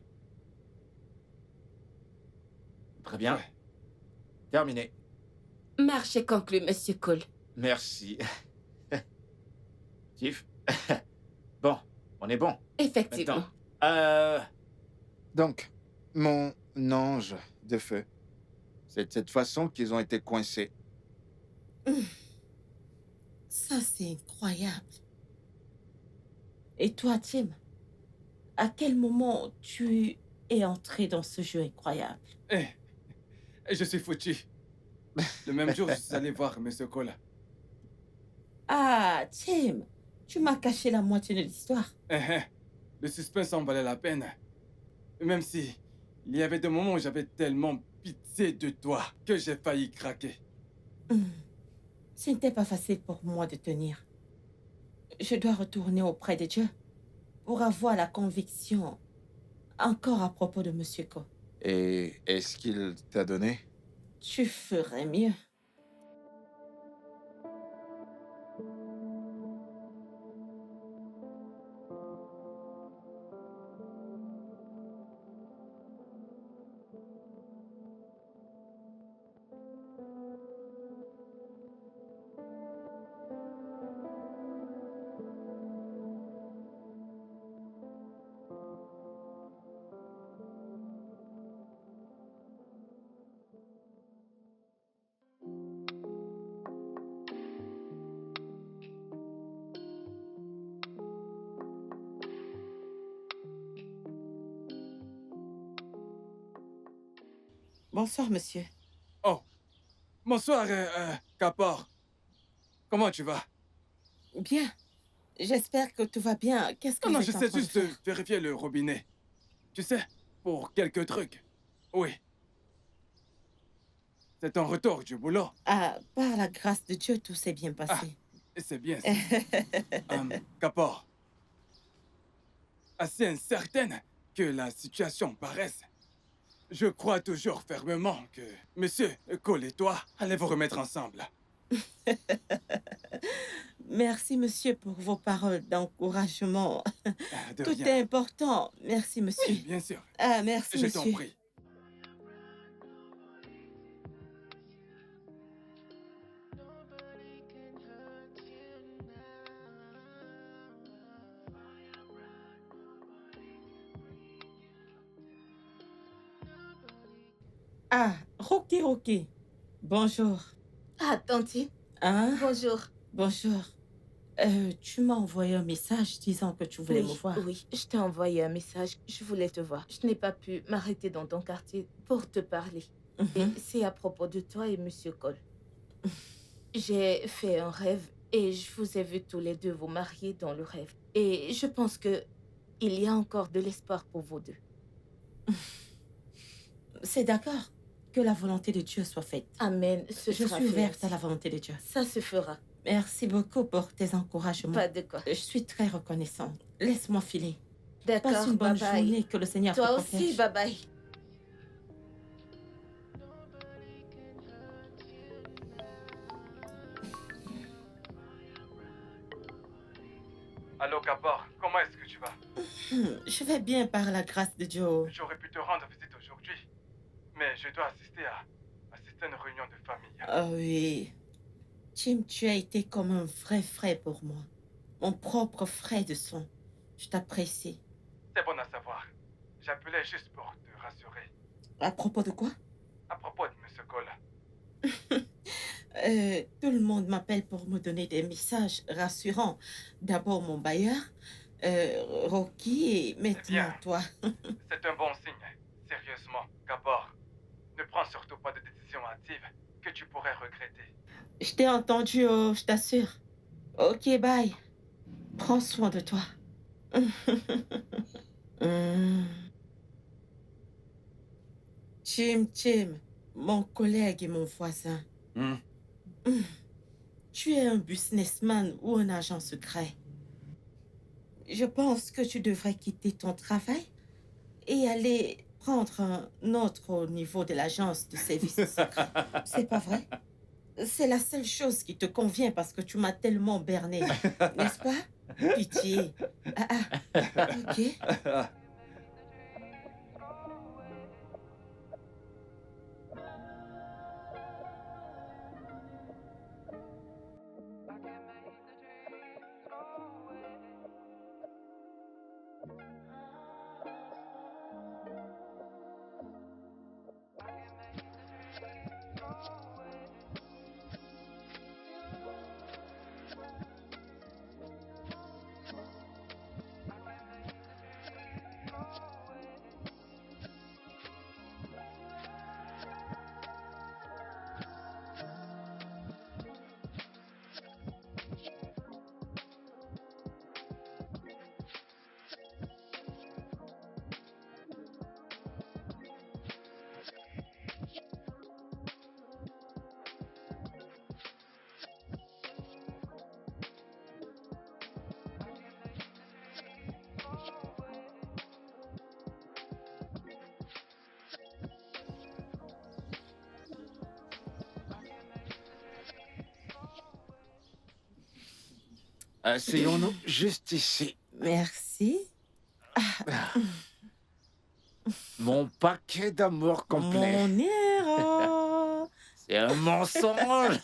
J: Très bien.
F: Ouais.
J: Terminé.
B: Marché conclu, Monsieur Cole.
J: Merci. Tiff. Bon, on est bon.
B: Effectivement.
J: Maintenant,
C: Donc, mon ange de feu.
J: c'est de cette façon qu'ils ont été coincés.
D: Ça, c'est incroyable. Et toi, Tim, à quel moment tu es entré dans ce jeu incroyable?
F: Eh, je suis foutu. Le même jour, je suis allé voir Monsieur Cole.
D: Ah, Tim, tu m'as caché la moitié de l'histoire.
F: Le suspense en valait la peine. Même si il y avait des moments où j'avais tellement pitié de toi que j'ai failli craquer.
D: Ce n'était pas facile pour moi de tenir. Je dois retourner auprès de Dieu pour avoir la conviction encore à propos de Monsieur Ko.
C: Et est-ce qu'il t'a donné?
D: Tu ferais mieux. Bonsoir, monsieur.
F: Oh, bonsoir, Kapor. Comment tu vas?
D: Bien. J'espère que tout va bien. Qu'est-ce que
F: Non,
D: vous
F: je
D: êtes en
F: sais
D: train de
F: juste
D: faire?
F: vérifier le robinet. Tu sais, pour quelques trucs. Oui. C'est ton retour du boulot.
D: Ah, par la grâce de Dieu, tout s'est bien
F: Ah,
D: passé.
F: c'est bien ça. Kapor, assez incertaine que la situation paraisse, je crois toujours fermement que Monsieur Cole et toi allez vous remettre ensemble.
D: Merci, monsieur, pour vos paroles d'encouragement.
F: De
D: Tout
F: rien.
D: est important. Merci, monsieur.
F: Oui, bien sûr.
D: Ah, merci,
F: Je t'en
D: monsieur.
F: prie.
D: Ah, Rocky. Bonjour.
E: Ah, Tantine,
D: Hein?
E: bonjour.
D: Bonjour. Tu m'as envoyé un message disant que tu voulais me voir.
E: Oui, je t'ai envoyé un message. Je voulais te voir. Je n'ai pas pu m'arrêter dans ton quartier pour te parler. Et c'est à propos de toi et Monsieur Cole. J'ai fait un rêve et je vous ai vus tous les deux vous marier dans le rêve. Et je pense que il y a encore de l'espoir pour vous deux.
D: C'est d'accord. Que la volonté de Dieu soit faite.
E: Amen.
D: Je suis ouverte à la volonté de Dieu.
E: Ça se fera.
D: Merci beaucoup pour tes encouragements.
E: Pas de quoi.
D: Je suis très reconnaissante. Laisse-moi filer.
E: D'accord,
D: Passe une bonne
E: bye-bye.
D: journée. Que le Seigneur
E: Toi
D: te
E: aussi,
D: protège.
E: bye-bye.
F: Allô, Kapor, comment est-ce que tu vas?
D: Je vais bien par la grâce de Dieu.
F: J'aurais pu te rendre visite aujourd'hui, mais je dois assister à certaines réunions de famille.
D: Ah oui. Tim, tu as été comme un vrai frère pour moi. Mon propre frère de sang. Je t'apprécie.
F: C'est bon à savoir. J'appelais juste pour te rassurer.
D: À propos de quoi?
F: À propos de M. Cole.
D: Tout le monde m'appelle pour me donner des messages rassurants. D'abord mon bailleur, Rocky et maintenant
F: bien.
D: toi.
F: C'est un bon signe. Sérieusement, Kapor, ne prends surtout pas de décisions hâtives que tu pourrais regretter.
D: Je t'ai entendu, oh, je t'assure. Ok, bye. Prends soin de toi. Tim, mon collègue et mon voisin. Tu es un businessman ou un agent secret. Je pense que tu devrais quitter ton travail et aller prendre un autre au niveau de l'agence de services secrets. C'est pas vrai? C'est la seule chose qui te convient parce que tu m'as tellement berné, n'est-ce pas? Pitié. Ok.
J: Asseyons-nous juste ici.
D: Merci.
J: Mon paquet d'amour complet.
D: Mon héros.
J: C'est un mensonge.